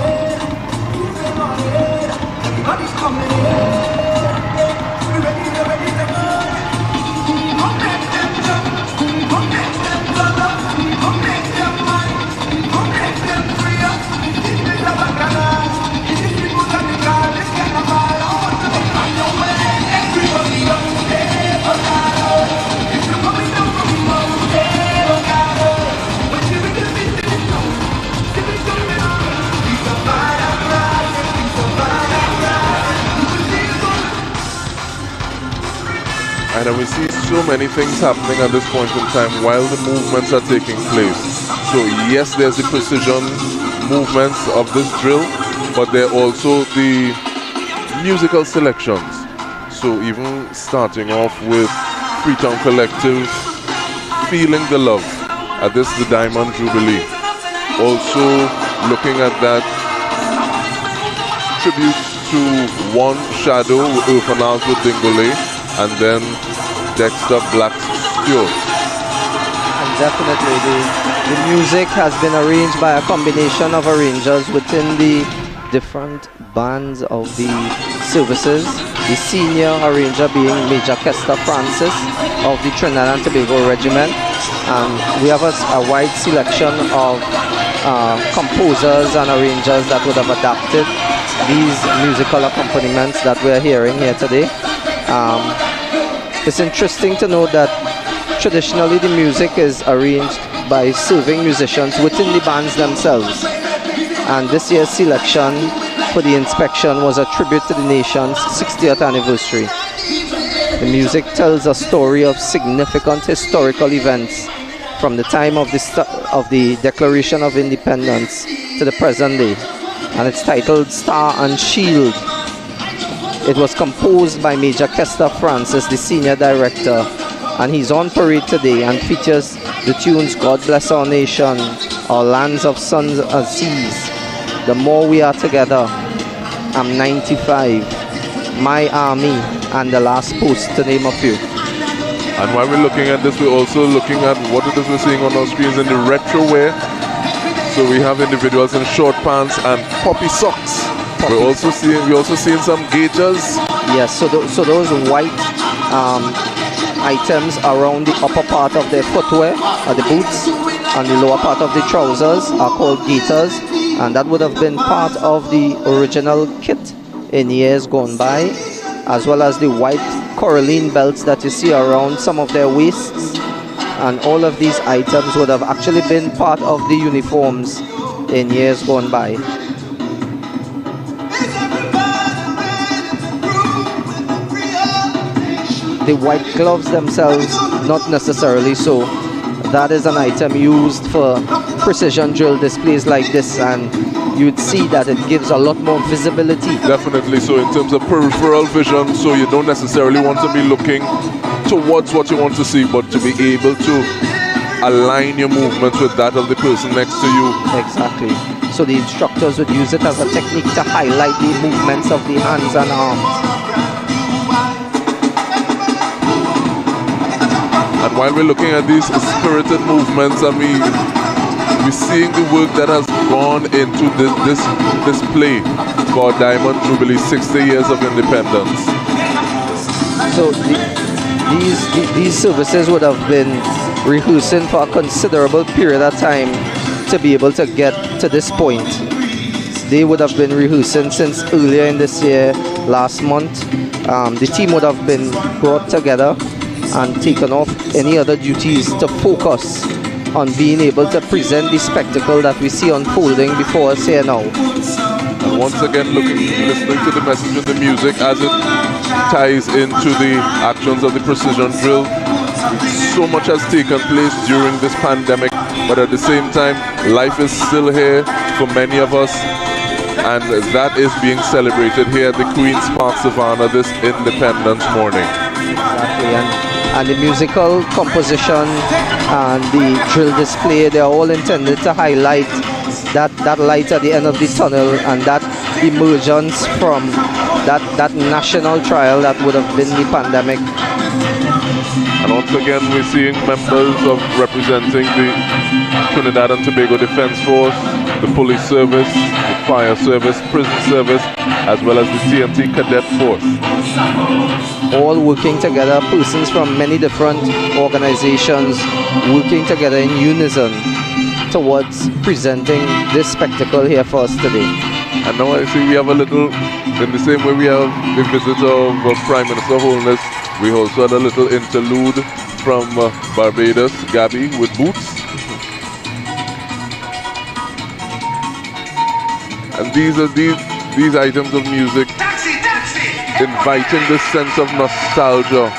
Everybody's coming in. We ready to go. Come make them jump, come make them blood up, come make them mind, come make them free up. This is a bacana, this is the good and the bad, this kind of ball. I know where everybody up there, bacana. If you're coming down from the mountain, bacana. But you will be sitting down, it's a bad ride, it's a bad ride. You will see it on. And we see so many things happening at this point in time while the movements are taking place. So yes, there's the precision movements of this drill, but there are also the musical selections. So even starting off with Freetown Collective, Feeling the Love at this, the Diamond Jubilee. Also looking at that tribute to One Shadow, Urfanals with Dingole, and then Dexter Black's Fios. And definitely the music has been arranged by a combination of arrangers within the different bands of the services. The senior arranger being Major Kester Francis of the Trinidad and Tobago Regiment. And we have a wide selection of composers and arrangers that would have adapted these musical accompaniments that we're hearing here today. It's interesting to know that traditionally the music is arranged by serving musicians within the bands themselves. And this year's selection for the inspection was a tribute to the nation's 60th anniversary. The music tells a story of significant historical events from the time of the Declaration of Independence to the present day. And it's titled Star and Shield. It was composed by Major Kester Francis, the senior director, and he's on parade today and features the tunes God Bless Our Nation, Our Lands of Suns and Seas, The More We Are Together, I'm 95, My Army, and The Last Post, to name a few. And while we're looking at this, we're also looking at what it is we're seeing on our screens in the retro wear. So we have individuals in short pants and poppy socks. We're also seeing some gauges. Yes, so those white items around the upper part of their footwear, or the boots, and the lower part of the trousers are called gaiters, and that would have been part of the original kit in years gone by, as well as the white coralline belts that you see around some of their waists, and all of these items would have actually been part of the uniforms in years gone by. The white gloves themselves, not necessarily so. That is an item used for precision drill displays like this, and you'd see that it gives a lot more visibility. Definitely. So in terms of peripheral vision, so you don't necessarily want to be looking towards what you want to see, but to be able to align your movements with that of the person next to you. Exactly. So the instructors would use it as a technique to highlight the movements of the hands and arms. And while we're looking at these spirited movements, I mean, we're seeing the work that has gone into this display for Diamond Jubilee, 60 years of independence. So these services would have been rehearsing for a considerable period of time to be able to get to this point. They would have been rehearsing since earlier in this year, last month. The team would have been brought together and taken off any other duties to focus on being able to present the spectacle that we see unfolding before us here now. And once again, listening to the message of the music as it ties into the actions of the precision drill. So much has taken place during this pandemic, but at the same time, life is still here for many of us, and that is being celebrated here at the Queen's Park Savannah this Independence morning. Exactly. And the musical composition and the drill display, they're all intended to highlight that light at the end of the tunnel and that emergence from that national trial that would have been the pandemic. And once again, we're seeing members of representing the Trinidad and Tobago Defense Force, the police service, the fire service, prison service, as well as the TNT Cadet Force. All working together, persons from many different organizations working together in unison towards presenting this spectacle here for us today. And now I see we have a little, in the same way we have the visit of Prime Minister Holness, we also had a little interlude from Barbados, Gabby with boots. And these items of music inviting this sense of nostalgia.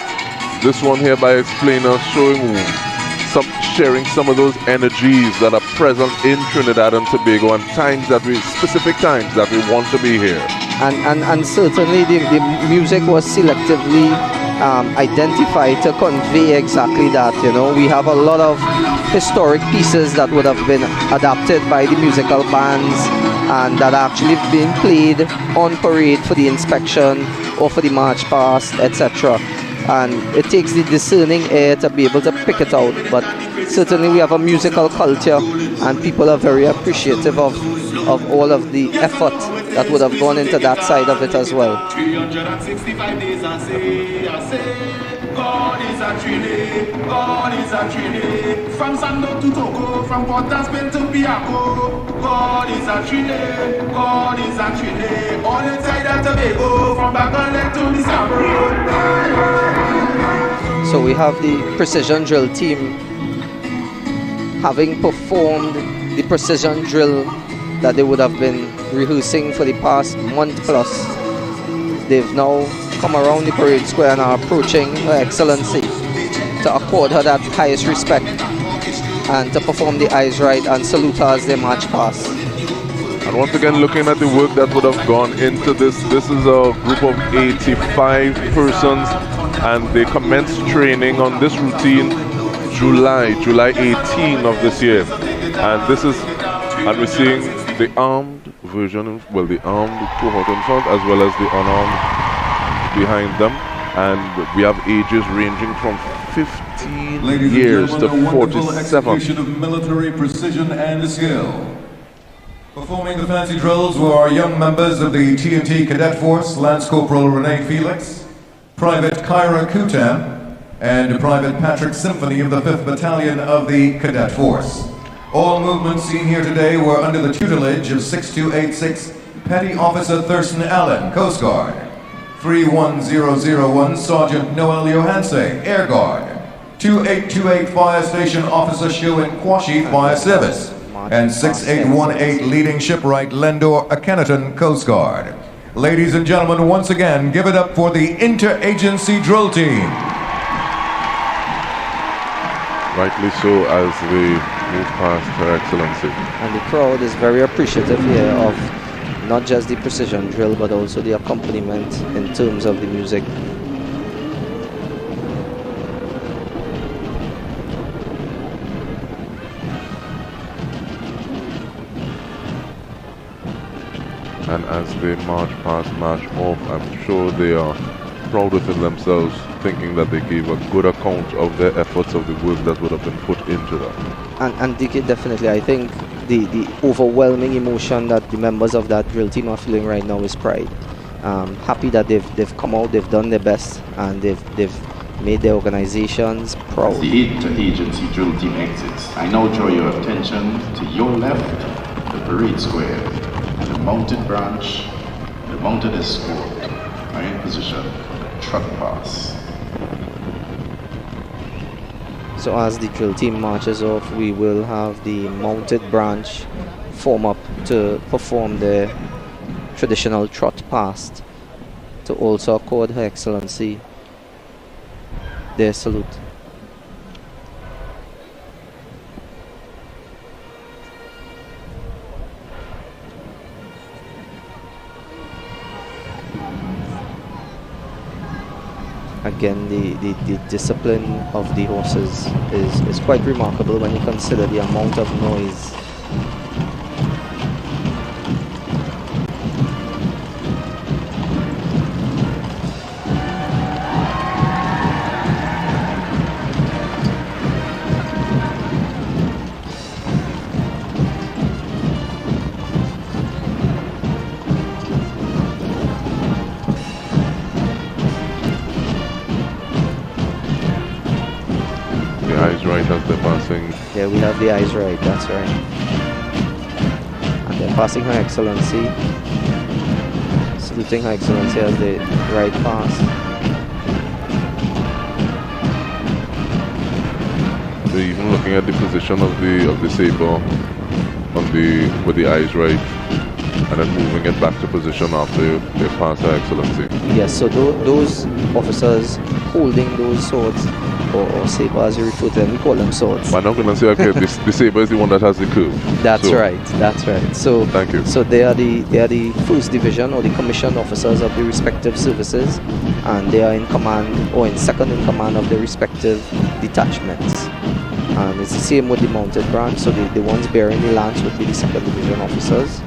This one here by Explainer sharing some of those energies that are present in Trinidad and Tobago and specific times that we want to be here. And certainly the music was selectively identified to convey exactly that. You know, we have a lot of historic pieces that would have been adapted by the musical bands and that are actually being played on parade for the inspection or for the march past, etc. And it takes the discerning ear to be able to pick it out, but certainly we have a musical culture and people are very appreciative of all of the effort that would have gone into that side of it as well. 365 days I say, God God is a Trinity, God is a Trinity. From Sando to Togo, from Port of Spain to Piaco, God is a Trinity, God is a Trinity. All inside of Tobago, from Bacolod to the Scarborough. So we have the precision drill team having performed the precision drill that they would have been rehearsing for the past month plus. They've now come around the parade square and are approaching Her Excellency to accord her that highest respect and to perform the eyes right and salute her as they march past. And once again, looking at the work that would have gone into this is a group of 85 persons, and they commenced training on this routine July 18 of this year. And we're seeing the armed version, well, the armed cohort in front as well as the unarmed behind them. And we have ages ranging from 15 years to 47. Execution of military precision and skill. Performing the fancy drills were our young members of the TNT Cadet Force, Lance Corporal Rene Felix, Private Kyra Kutam, and Private Patrick Symphony of the 5th Battalion of the Cadet Force. All movements seen here today were under the tutelage of 6286 Petty Officer Thurston Allen, Coast Guard, 31001 Sergeant Noel Johanse, Air Guard, 2828 Fire Station Officer Sherwin Quashi, Fire Service, and 6818 Leading Shipwright Lendor Akhenaton, Coast Guard. Ladies and gentlemen, once again, give it up for the Interagency Drill Team. Rightly so, as they move past Her Excellency. And the crowd is very appreciative here of not just the precision drill but also the accompaniment in terms of the music. And as they march off, I'm sure they are proud within themselves, thinking that they gave a good account of their efforts, of the work that would have been put into them. And DK, definitely, I think the overwhelming emotion that the members of that drill team are feeling right now is pride. Happy that they've come out, they've done their best, and they've made their organizations proud. As the interagency drill team exits, I now draw your attention to your left, the parade square, and the mounted branch, the mounted escort are in position, truck pass. So as the drill team marches off, we will have the mounted branch form up to perform the traditional trot past to also accord Her Excellency their salute. Again, the discipline of the horses is quite remarkable when you consider the amount of noise. As they're passing. Yeah, we have the eyes right, that's right. And they're passing Her Excellency, saluting Her Excellency as they ride past. They're even looking at the position of the saber on with the eyes right, and then moving it back to position after they pass Her Excellency. Yes, so those officers holding those swords, or saber as you refer to them, we call them swords. But I'm not going to say, okay, the saber is the one that has the curve. That's right, that's right. So thank you. So they are the first division or the commissioned officers of the respective services, and they are in command or in second in command of the respective detachments. And it's the same with the mounted branch, so the ones bearing the lance would be the second division officers,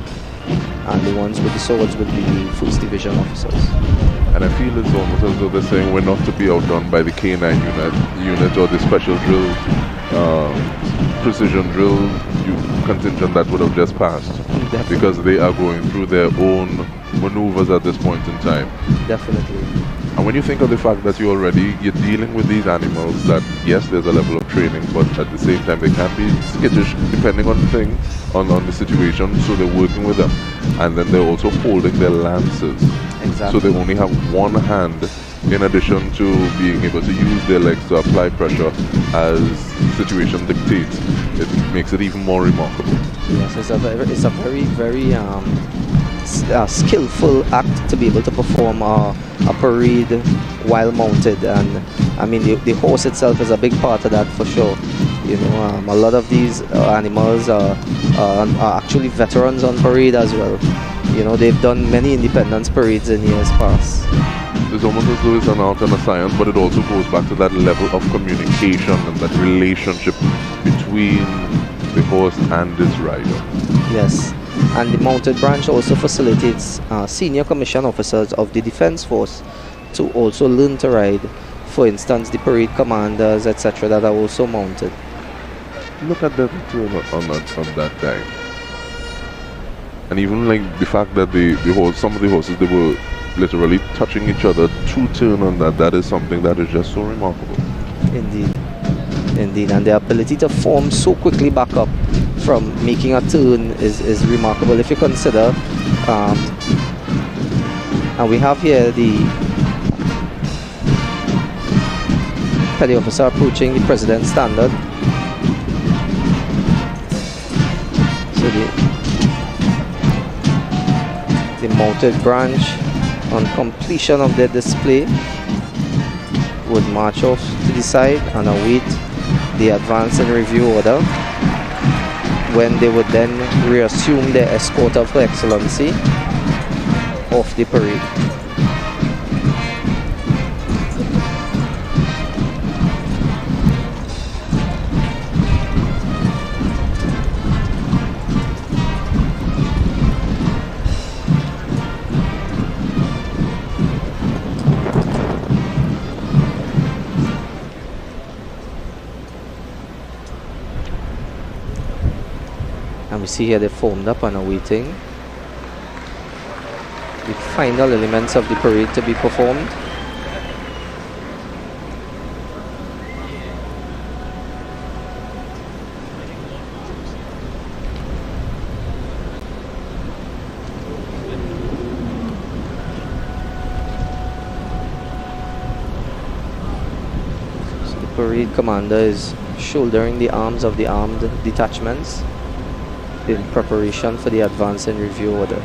and the ones with the swords would be the first division officers. And I feel it's almost as though they're saying we're not to be outdone by the K9 unit or the special drill, precision drill contingent that would have just passed. Definitely. Because they are going through their own maneuvers at this point in time. Definitely. And when you think of the fact that you're dealing with these animals that, yes, there's a level of training, but at the same time they can be skittish depending on the situation, so they're working with them. And then they're also holding their lances. Exactly. So they only have one hand in addition to being able to use their legs to apply pressure as the situation dictates. It makes it even more remarkable. Yes, it's a very skillful act to be able to perform a parade while mounted, and I mean the horse itself is a big part of that for sure. You know, a lot of these animals are actually veterans on parade as well. You know, they've done many independence parades in years past. It's almost as though it's an art and a science, but it also goes back to that level of communication and that relationship between the horse and its rider. Yes, and the mounted branch also facilitates senior commissioned officers of the Defense Force to also learn to ride. For instance, the parade commanders, etc., that are also mounted. Look at that turn on that guy. And even like the fact that some of the horses, they were literally touching each other to turn on that is something that is just so remarkable. Indeed, and the ability to form so quickly back up from making a turn is remarkable if you consider, and we have here the petty officer approaching the president's standard. So the mounted branch, on completion of their display, would march off to the side and await the advance and review order, when they would then reassume their escort of Her Excellency off the parade. We see here they're formed up and awaiting the final elements of the parade to be performed. So the parade commander is shouldering the arms of the armed detachments in preparation for the advance and review order.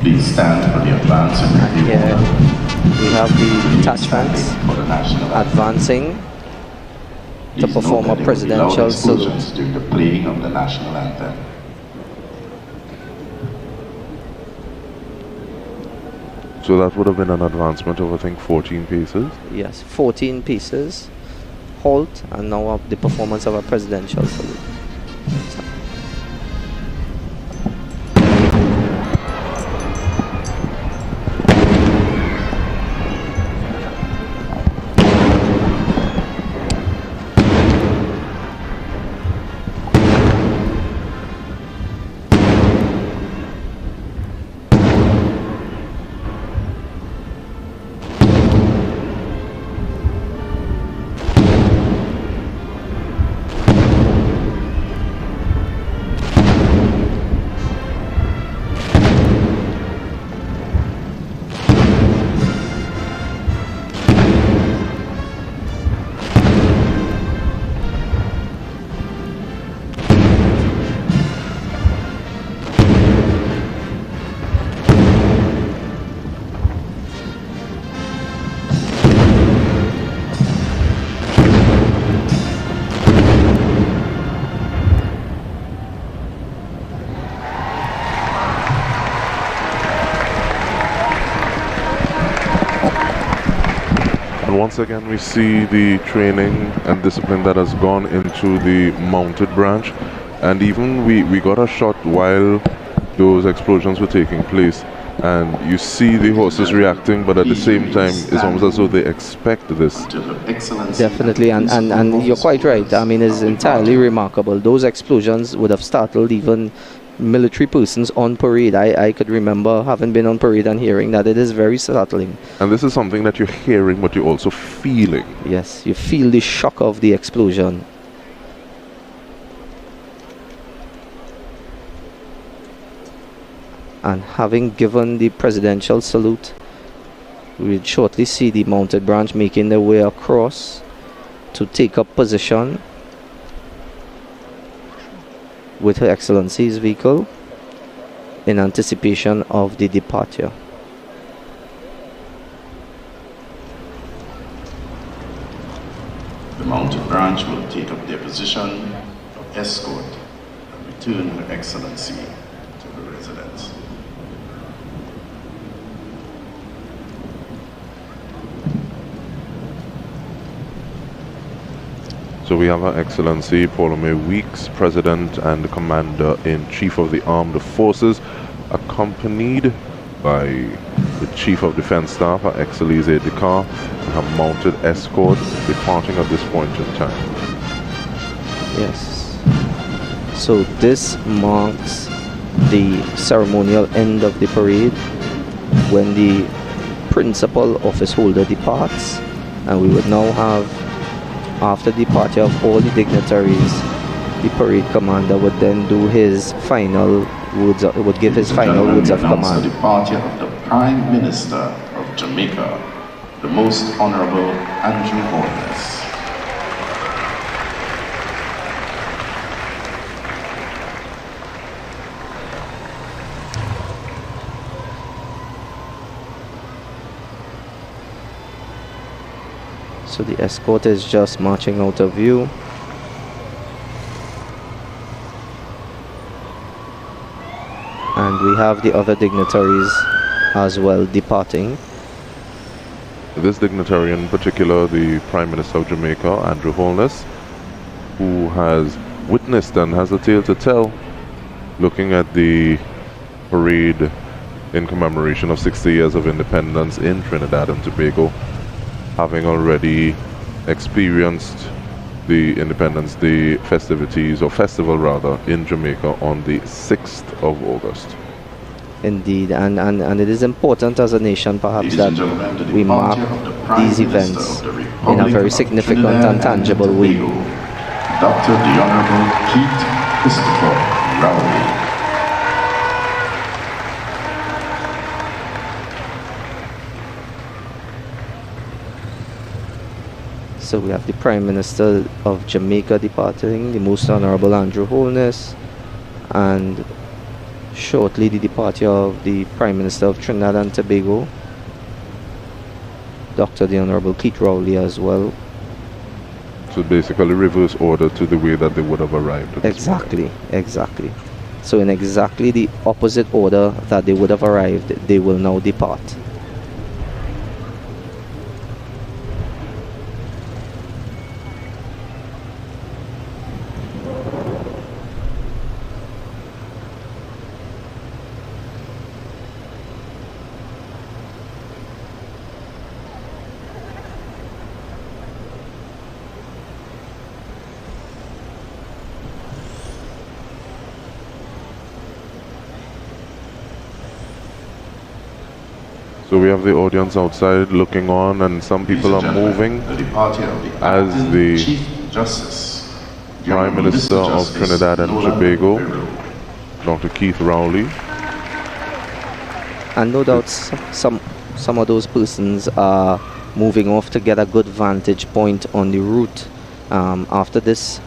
Please stand for the advance and review Here order. we have the detachments For the national anthem. advancing to Please perform note a that there will be loud presidential salute. explosions during the playing of the national anthem. So that would have been an advancement of, I think, 14 paces. Yes, 14 pieces, halt, and now up the performance of a presidential salute. Once again, we see the training and discipline that has gone into the mounted branch, and even we got a shot while those explosions were taking place, and you see the horses reacting, but at the same time it's almost as though they expect this. Definitely, and you're quite right. I mean, it's entirely remarkable. Those explosions would have startled even military persons on parade. I could remember having been on parade and hearing that it is very startling. And this is something that you're hearing, but you're also feeling. Yes, you feel the shock of the explosion. And having given the presidential salute, we'll shortly see the mounted branch making their way across to take up position with Her Excellency's vehicle in anticipation of the departure. The mounted branch will take up their position of escort and return Her Excellency to the residence. So we have Her Excellency Paul Weeks, President and Commander-in-Chief of the Armed Forces, accompanied by the Chief of Defense Staff, Her Excellency Dekar, and her mounted escort departing at this point in time. Yes. So this marks the ceremonial end of the parade when the principal office holder departs, and we would now have, after departure of all the dignitaries, the parade commander would then do his final words, would give his final words of command. The departure of the Prime Minister of Jamaica, the Most Honorable Andrew Holness. So the escort is just marching out of view. And we have the other dignitaries as well departing. This dignitary in particular, the Prime Minister of Jamaica, Andrew Holness, who has witnessed and has a tale to tell, looking at the parade in commemoration of 60 years of independence in Trinidad and Tobago, having already experienced the Independence Day festivities, or festival rather, in Jamaica on the 6th of August. Indeed, and it is important as a nation perhaps that we mark these events in a very significant and tangible way. Dr. the Honorable Keith Christopher Rowley. So we have the Prime Minister of Jamaica departing, the Most Honorable Andrew Holness, and shortly the departure of the Prime Minister of Trinidad and Tobago, Dr. the Honorable Keith Rowley as well. So basically reverse order to the way that they would have arrived. Exactly. So in exactly the opposite order that they would have arrived, they will now depart. So we have the audience outside looking on, and some people are moving as the Chief Justice, Prime Minister of Trinidad and Tobago, Dr. Keith Rowley. And no doubt some of those persons are moving off to get a good vantage point on the route. After this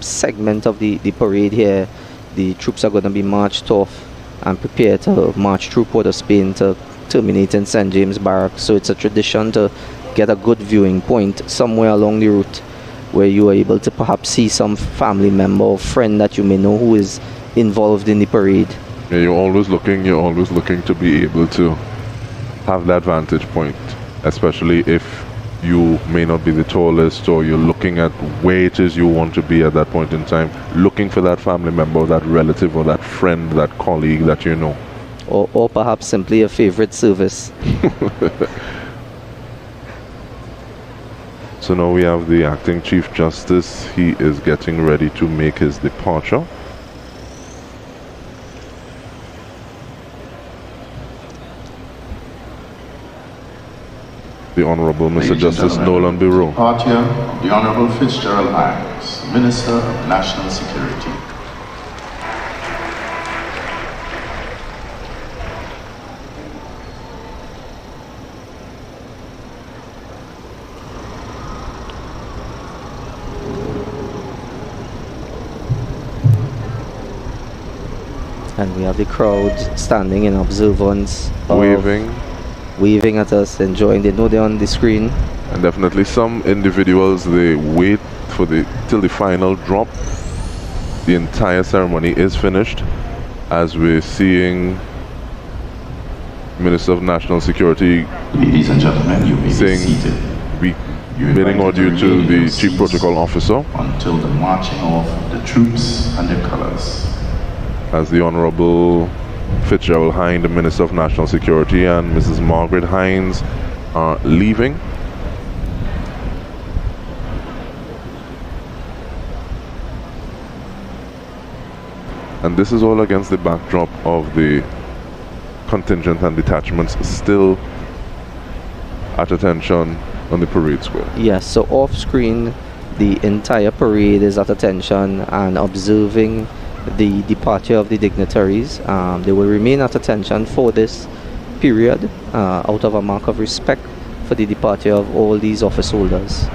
segment of the parade here, the troops are going to be marched off and prepare to march through Port of Spain to terminate in St. James Barracks. So it's a tradition to get a good viewing point somewhere along the route where you are able to perhaps see some family member or friend that you may know who is involved in the parade. Yeah, you're always looking to be able to have that vantage point, especially if you may not be the tallest, or you're looking at where it is you want to be at that point in time, looking for that family member, that relative, or that friend, that colleague that you know. Or perhaps simply a favorite service. So now we have the acting Chief Justice. He is getting ready to make his departure. the Honorable Mr. Ladies and Justice gentlemen, Nolan Bureau. Departure of the Honorable Fitzgerald Hines, Minister of National Security. And we have the crowd standing in observance, waving at us, enjoying. They know they're on the screen. And definitely some individuals, they wait for till the final drop. The entire ceremony is finished, as we're seeing Minister of National Security Ladies and gentlemen, you may be saying, seated. bidding audio to the Chief Protocol Officer until the marching of the troops and their colors. as the Honorable Fitzgerald Hines, the Minister of National Security, and Mrs. Margaret Hines are leaving. And this is all against the backdrop of the contingent and detachments still at attention on the parade square. Yes, so off screen, the entire parade is at attention and observing the departure of the dignitaries. They will remain at attention for this period out of a mark of respect for the departure of all these office holders.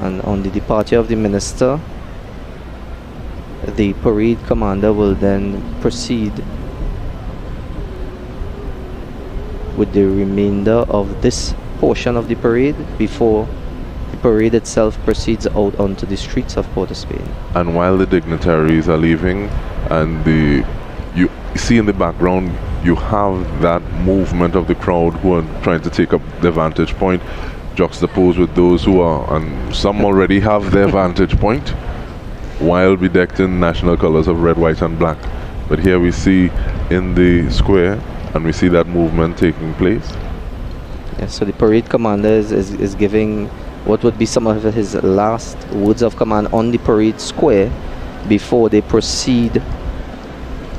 And on the departure of the minister, the parade commander will then proceed with the remainder of this portion of the parade before the parade itself proceeds out onto the streets of Port of Spain. And while the dignitaries are leaving, and you see in the background, you have that movement of the crowd who are trying to take up the vantage point, juxtaposed with those who are, and some already have their vantage point, while bedecked in national colors of red, white and black. But here we see in the square, and we see that movement taking place. Yes, so the parade commander is giving what would be some of his last words of command on the parade square before they proceed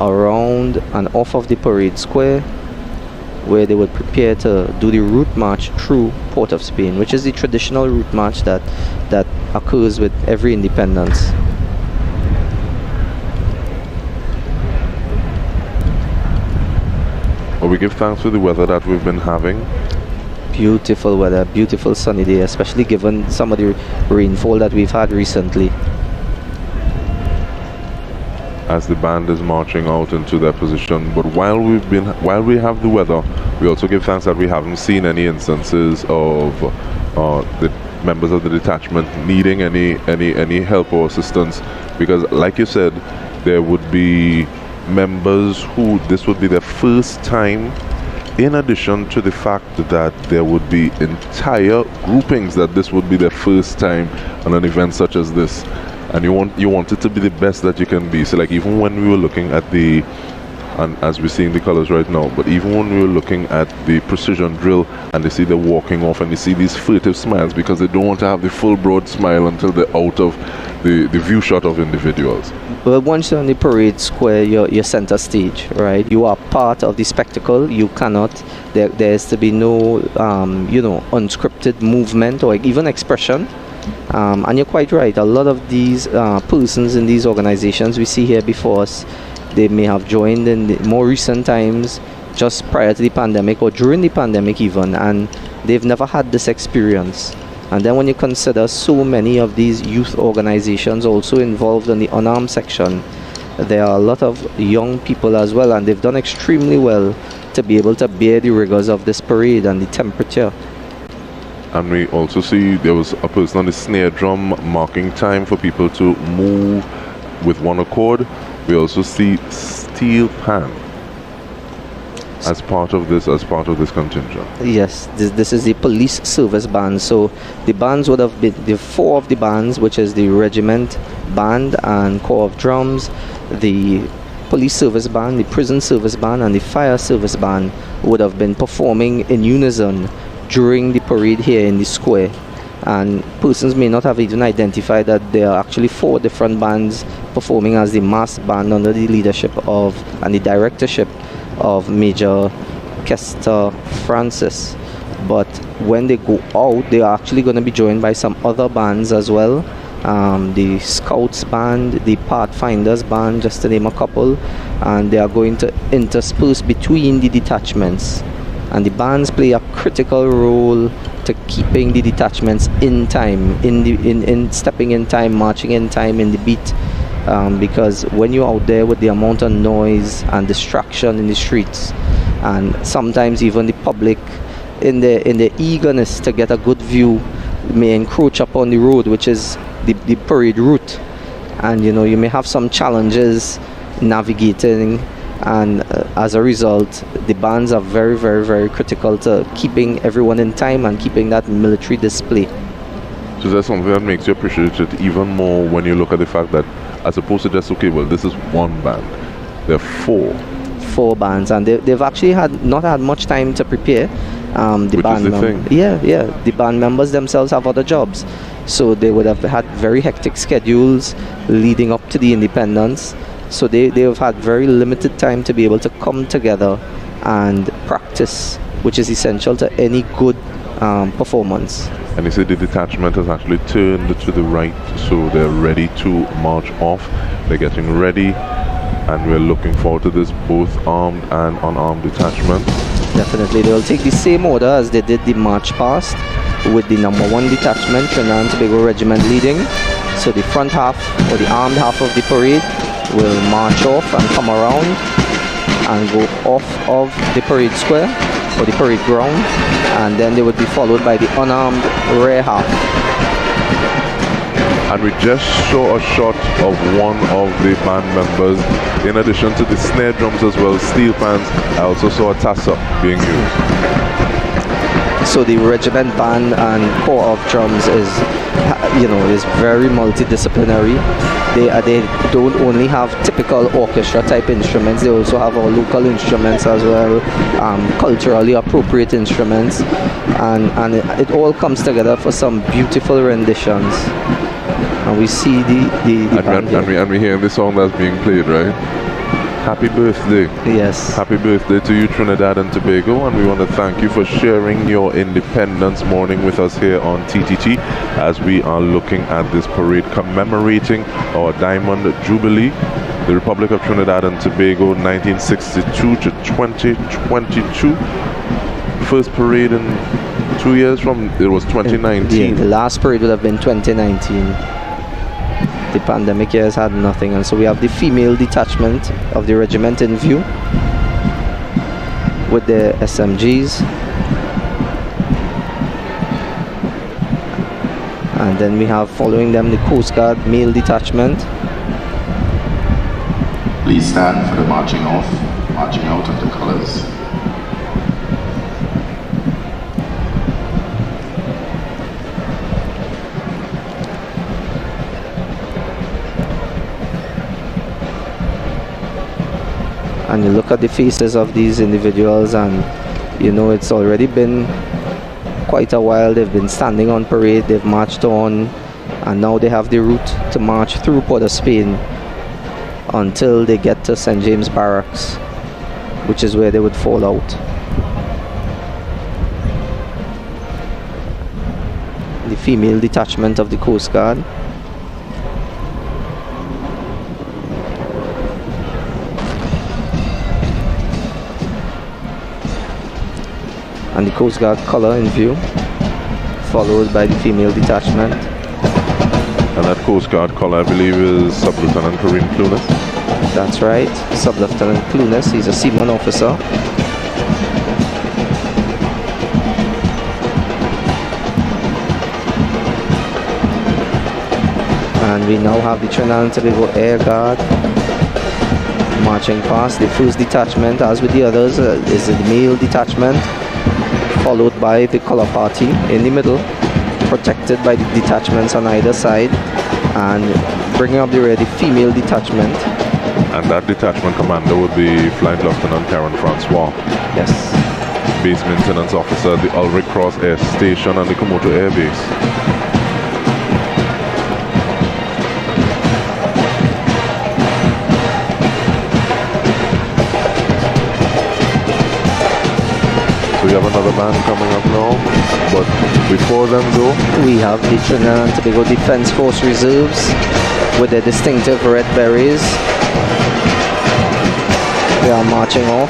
around and off of the parade square, where they would prepare to do the route march through Port of Spain, which is the traditional route march that occurs with every independence. Well, we give thanks for the weather that we've been having. Beautiful weather, beautiful sunny day, especially given some of the rainfall that we've had recently. As the band is marching out into their position. But while we have the weather, we also give thanks that we haven't seen any instances of the members of the detachment needing any help or assistance, because like you said, there would be members who this would be their first time, in addition to the fact that there would be entire groupings that this would be their first time on an event such as this. And you want it to be the best that you can be. So like even when we were looking at and as we're seeing the colors right now, but even when we were looking at the precision drill, and they see they're walking off and they see these furtive smiles because they don't want to have the full broad smile until they're out of the view shot of individuals. But once you're on the parade square, you're center stage, right? You are part of the spectacle. You cannot, there is to be no unscripted movement or even expression. And you're quite right, a lot of these persons in these organizations we see here before us, they may have joined in the more recent times, just prior to the pandemic or during the pandemic even, and they've never had this experience. And then when you consider so many of these youth organizations also involved in the unarmed section, there are a lot of young people as well, and they've done extremely well to be able to bear the rigors of this parade and the temperature. And we also see there was a person on the snare drum marking time for people to move with one accord. We also see steel pan as part of this contingent. Yes, this is the police service band. So the bands would have been the four of the bands, which is the regiment band and corps of drums, the police service band, the prison service band, and the fire service band would have been performing in unison during the parade here in the square. And persons may not have even identified that there are actually four different bands performing as the mass band under the leadership of and the directorship of Major Kester Francis. But when they go out, they are actually going to be joined by some other bands as well. The Scouts band, the Pathfinders band, just to name a couple, and they are going to intersperse between the detachments. And the bands play a critical role to keeping the detachments in time, in stepping in time, marching in time in the beat. Because when you're out there with the amount of noise and distraction in the streets, and sometimes even the public in the eagerness to get a good view may encroach upon the road, which is the parade route, and you may have some challenges navigating, and as a result the bands are very, very, very critical to keeping everyone in time and keeping that military display. So that's something that makes you appreciate it even more when you look at the fact that, as opposed to just, okay, well, this is one band, there are four bands, and they've actually not had much time to prepare. The band members themselves have other jobs, so they would have had very hectic schedules leading up to the independence, so they have had very limited time to be able to come together and practice, which is essential to any good performance. And you say the detachment has actually turned to the right, so they're ready to march off. They're getting ready, and we're looking forward to this, both armed and unarmed detachment. Definitely, they will take the same order as they did the march past, with the number 1 detachment, Trinidad and Tobago Regiment, leading. So the front half, or the armed half of the parade, will march off and come around and go off of the parade square, or the parade ground, and then they would be followed by the unarmed rear half. And we just saw a shot of one of the band members, in addition to the snare drums as well, steel pans. I also saw a tassa being used. So the regiment band and corps of drums is very multidisciplinary. They don't only have typical orchestra type instruments, they also have our local instruments as well, culturally appropriate instruments, and it all comes together for some beautiful renditions. And we see the band here. And we hear the song that's being played, right? Happy birthday. Yes. Happy birthday to you, Trinidad and Tobago, and we want to thank you for sharing your Independence morning with us here on TTT as we are looking at this parade commemorating our Diamond Jubilee, the Republic of Trinidad and Tobago, 1962 to 2022. First parade in 2 years from, it was 2019. Yeah, the last parade would have been 2019. The pandemic years had nothing, and so we have the female detachment of the regiment in view with the SMGs, and then we have following them the Coast Guard male detachment. Please stand for the marching out of the colors. And you look at the faces of these individuals, and it's already been quite a while. They've been standing on parade, they've marched on, and now they have the route to march through Port of Spain until they get to St. James Barracks, which is where they would fall out. The female detachment of the Coast Guard. And the Coast Guard colour in view, followed by the female detachment. And that Coast Guard colour, I believe, is Sub-Lieutenant Kareem Clunas. That's right, Sub-Lieutenant Clunas. He's a seaman officer. And we now have the Trinidad and Tobago Air Guard marching past. The first detachment, as with the others, is the male detachment, followed by the colour party in the middle, protected by the detachments on either side, and bringing up the rear, the female detachment. And that detachment commander would be Flight Lieutenant Karen Francois. Yes. Base maintenance officer at the Ulrich Cross Air Station and the Komodo Air Base. We have another band coming up now, but before them though, we have the Trinidad and Tobago Defense Force Reserves with their distinctive red berets. They are marching off.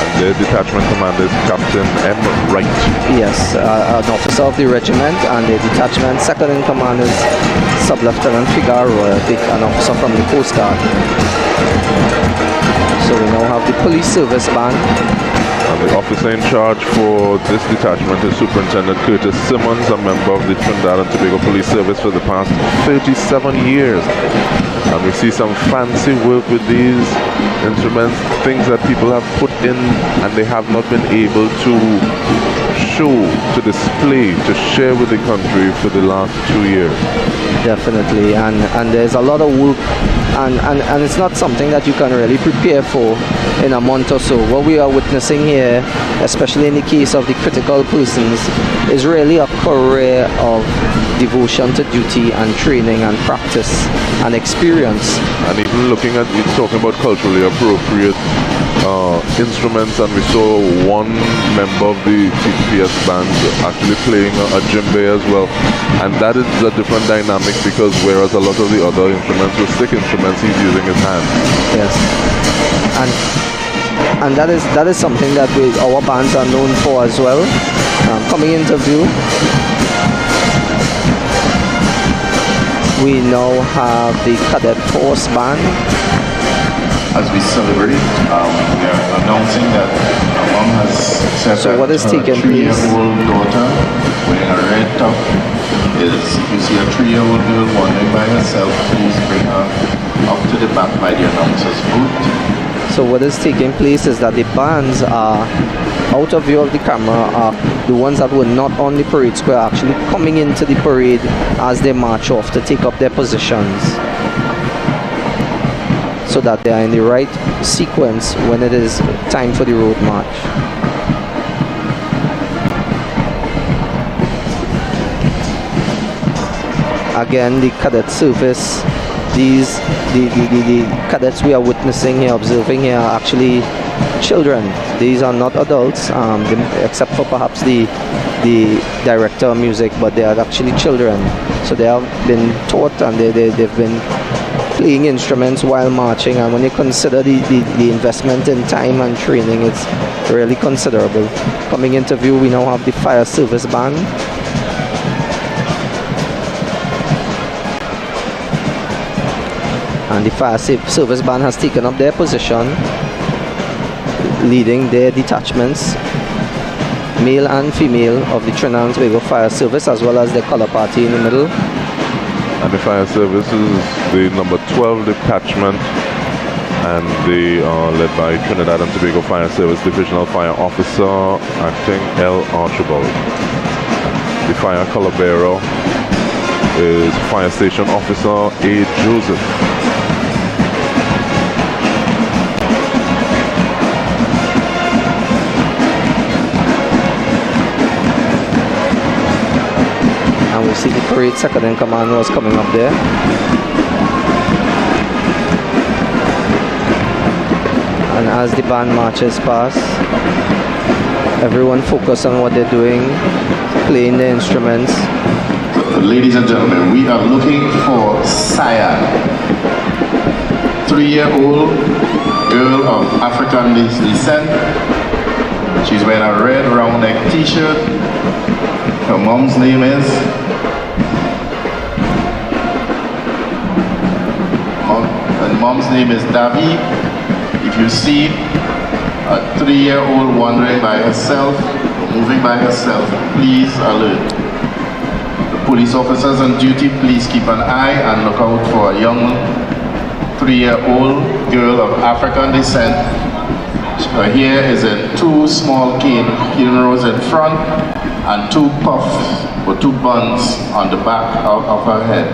And their detachment commander is Captain M. Wright. Yes, an officer of the regiment, and the detachment second in command is Sub-Lieutenant Figaro, an officer from the Coast Guard. So we now have the police service band. And the officer in charge for this detachment is Superintendent Curtis Simmons, a member of the Trinidad and Tobago Police Service for the past 37 years. And we see some fancy work with these instruments, things that people have put in and they have not been able to show, to display, to share with the country for the last 2 years. Definitely, and there's a lot of work, and it's not something that you can really prepare for in a month or so. What we are witnessing here, especially in the case of the critical persons, is really a career of devotion to duty and training and practice and experience. And even looking at, we're talking about culturally appropriate instruments, and we saw one member of the TTPS band actually playing a djembe as well, and that is a different dynamic, because whereas a lot of the other instruments were stick instruments, he's using his hands. Yes, and that is something that our bands are known for as well. Coming into view, we now have the Cadet Force band. As we celebrate, we are announcing that a mom has said So what is taking place? 3-year-old daughter wearing a red top is, if you see a 3-year-old girl wandering by herself, please bring her up to the back by the announcer's booth. So what is taking place is that the bands are out of view of the camera. The ones that were not on the parade square are actually coming into the parade as they march off to take up their positions, so that they are in the right sequence when it is time for the road march. Again, the cadet service, the cadets we are witnessing here, observing here, are actually children. These are not adults, except for perhaps the director of music, but they are actually children. So they have been taught, and they've been playing instruments while marching, and when you consider the investment in time and training, it's really considerable. Coming into view, we now have the fire service band. And the fire service band has taken up their position, leading their detachments, male and female, of the Trinidad and Tobago Fire Service, as well as their color party in the middle. And the fire service is the number 12 detachment, and they are led by Trinidad and Tobago Fire Service Divisional Fire Officer, Acting L. Archibald. The fire color bearer is Fire Station Officer A. Joseph. And we see the parade second in command was coming up there. And as the band marches past, everyone focus on what they're doing, playing the instruments. Ladies and gentlemen, we are looking for Saya, 3-year-old girl of African descent. She's wearing a red round neck t-shirt. Her mom's name is Davi. If you see a 3-year-old wandering by herself, moving by herself, please alert. The police officers on duty, please keep an eye and look out for a young 3-year-old girl of African descent. Her hair is in 2 small cane rows in front and 2 puffs or 2 buns on the back of her head.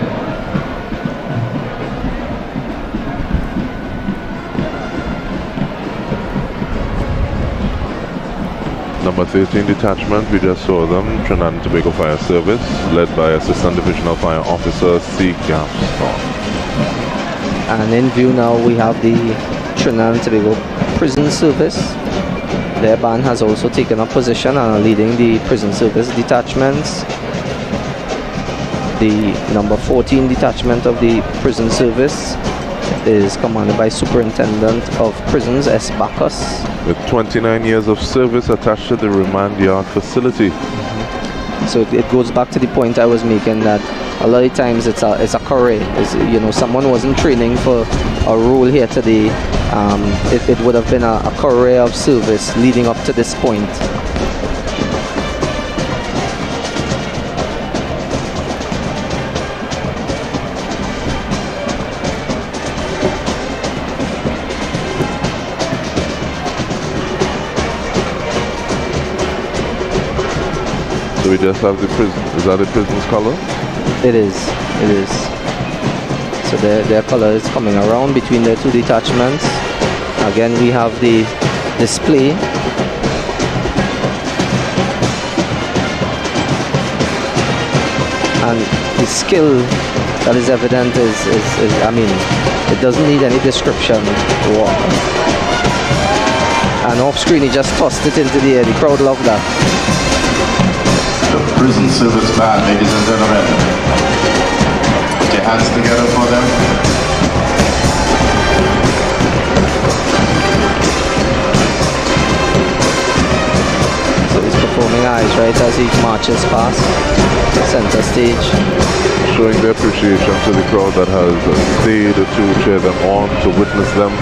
Number 13 detachment, we just saw them, Trinidad and Tobago Fire Service, led by Assistant Divisional Fire Officer C. Gaston. And in view now we have the Trinidad and Tobago Prison Service. Their band has also taken up position and are leading the prison service detachments. The number 14 detachment of the prison service is commanded by Superintendent of Prisons S. Bacchus. With 29 years of service attached to the remand yard facility. So it goes back to the point I was making that a lot of times it's a career. Someone wasn't training for a role here today. It would have been a career of service leading up to this point. So we just have the prison. Is that the prison's color? It is. So their color is coming around between the two detachments. Again, we have the display. And the skill that is evident is it doesn't need any description. And off screen, he just tossed it into the air. The crowd loved that. The prison service band, ladies and gentlemen. Put your hands together for them. So he's performing Eyes Right as he marches past the center stage. Showing their appreciation to the crowd that has stayed to cheer them on, to witness them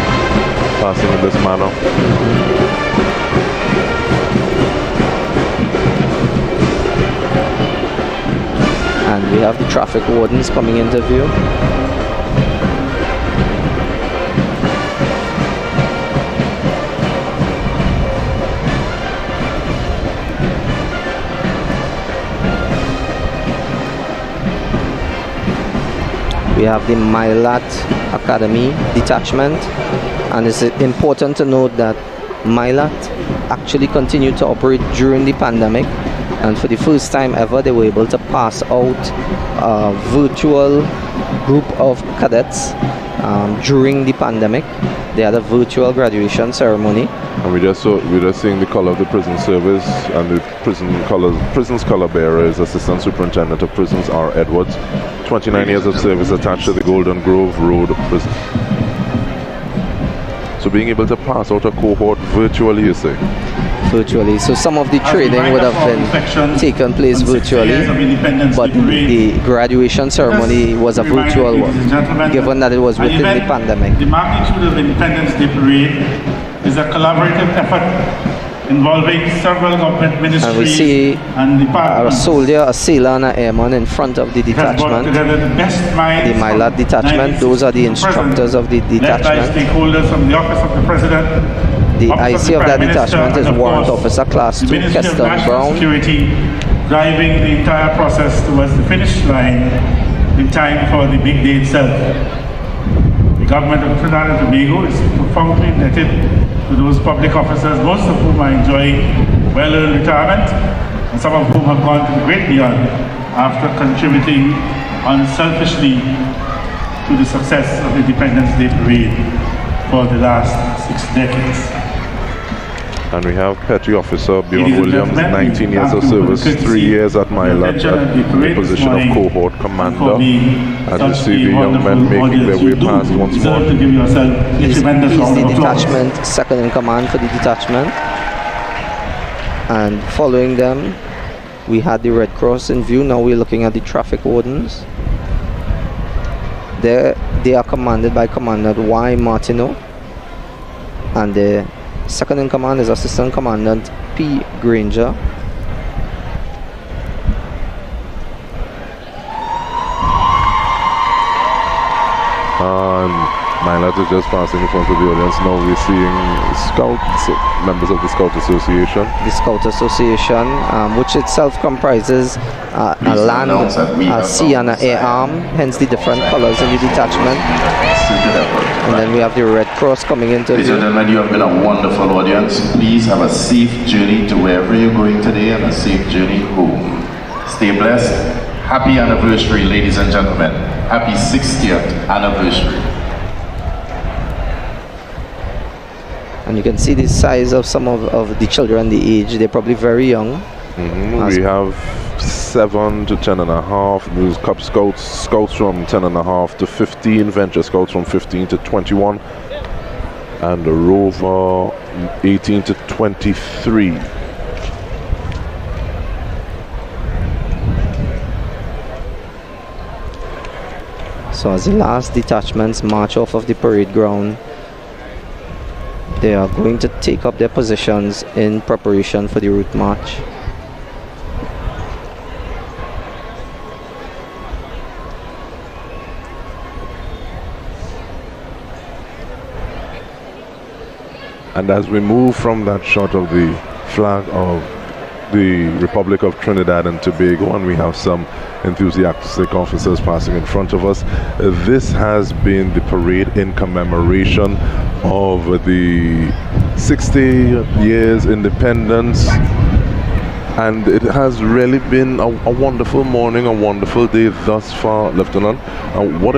passing in this manner. And we have the traffic wardens coming into view. We have the Milat Academy detachment, and it's important to note that Milat actually continued to operate during the pandemic. And for the first time ever, they were able to pass out a virtual group of cadets during the pandemic. They had a virtual graduation ceremony. And we're just seeing the color of the prison service, and the prison's color bearer is Assistant Superintendent of Prisons R. Edwards. 29 years of service attached to the Golden Grove Road Prison. So being able to pass out a cohort virtually, you say? Virtually. So some of the training would have been taken place virtually, but the graduation ceremony was a virtual one, given that it was within the pandemic. The magnitude of Independence Day Parade is a collaborative effort involving several government ministries and we see a soldier, a sailor, and an airman in front of the detachment. The Milat detachment, those are the instructors of the detachment. Stakeholders from the Office of the President. The IC of that detachment is Warrant Officer Class 2, Keston Brown. Security, driving the entire process towards the finish line in time for the big day itself. The government of Trinidad and Tobago is profoundly indebted to those public officers, most of whom are enjoying well-earned retirement, and some of whom have gone to the great beyond after contributing unselfishly to the success of the Independence Day Parade for the last 6 decades. And we have Petty Officer Bjorn Williams, 19 years of service, 3 years at Milat, in the position of cohort commander. And you see the young men making their way past once more. He's the detachment, second in command for the detachment. And following them, we had the Red Cross in view. Now we're looking at the traffic wardens. They are commanded by Commander Y. Martineau, and the second in command is Assistant Commandant P. Granger. Milat is just passing in front of the audience. Now we're seeing scouts, members of the Scout Association. The Scout Association, which itself comprises a land, a sea and an air arm, hence the different colors in the detachment. And then we have the Red Cross coming into Ladies and gentlemen, you have been a wonderful audience. Please have a safe journey to wherever you're going today and a safe journey home. Stay blessed. Happy anniversary, ladies and gentlemen. Happy 60th anniversary. And you can see the size of some of the children, the age. They're probably very young. We have 7 to 10.5. There's Cub Scouts from 10.5 to 15, Venture Scouts from 15 to 21, and the Rover 18 to 23. So as the last detachments march off of the parade ground, they are going to take up their positions in preparation for the route march. And as we move from that shot of the flag of the Republic of Trinidad and Tobago, and we have some enthusiastic officers passing in front of us, this has been the parade in commemoration of the 60 years independence. And it has really been a wonderful morning, a wonderful day thus far, Lieutenant. What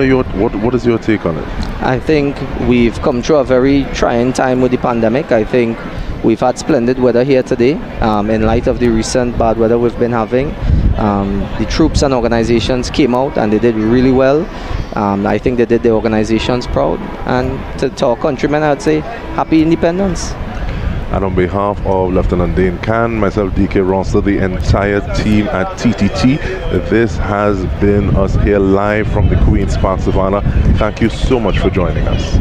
is your take on it? I think we've come through a very trying time with the pandemic. I think we've had splendid weather here today. In light of the recent bad weather we've been having, the troops and organizations came out and they did really well. I think they did the organizations proud. And to our countrymen, I would say happy independence. And on behalf of Lieutenant Dane Khan, myself, DK Ronster, the entire team at TTT, this has been us here live from the Queen's Park Savannah. Thank you so much for joining us.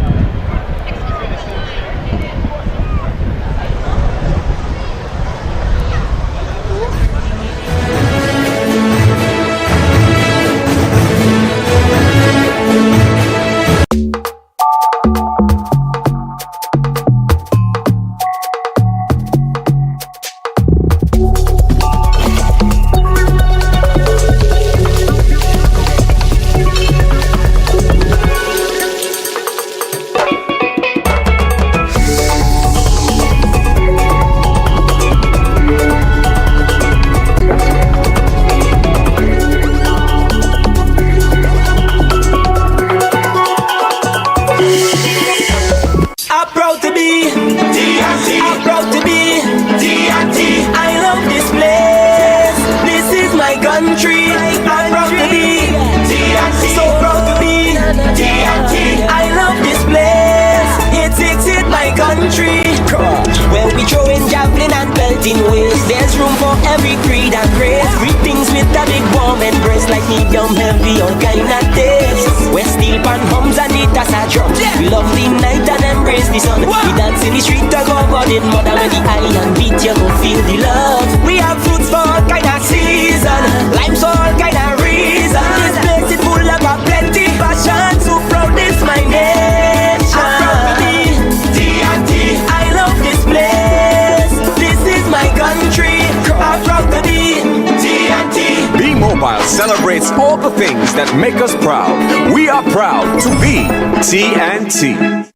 Celebrates all the things that make us proud. We are proud to be TNT.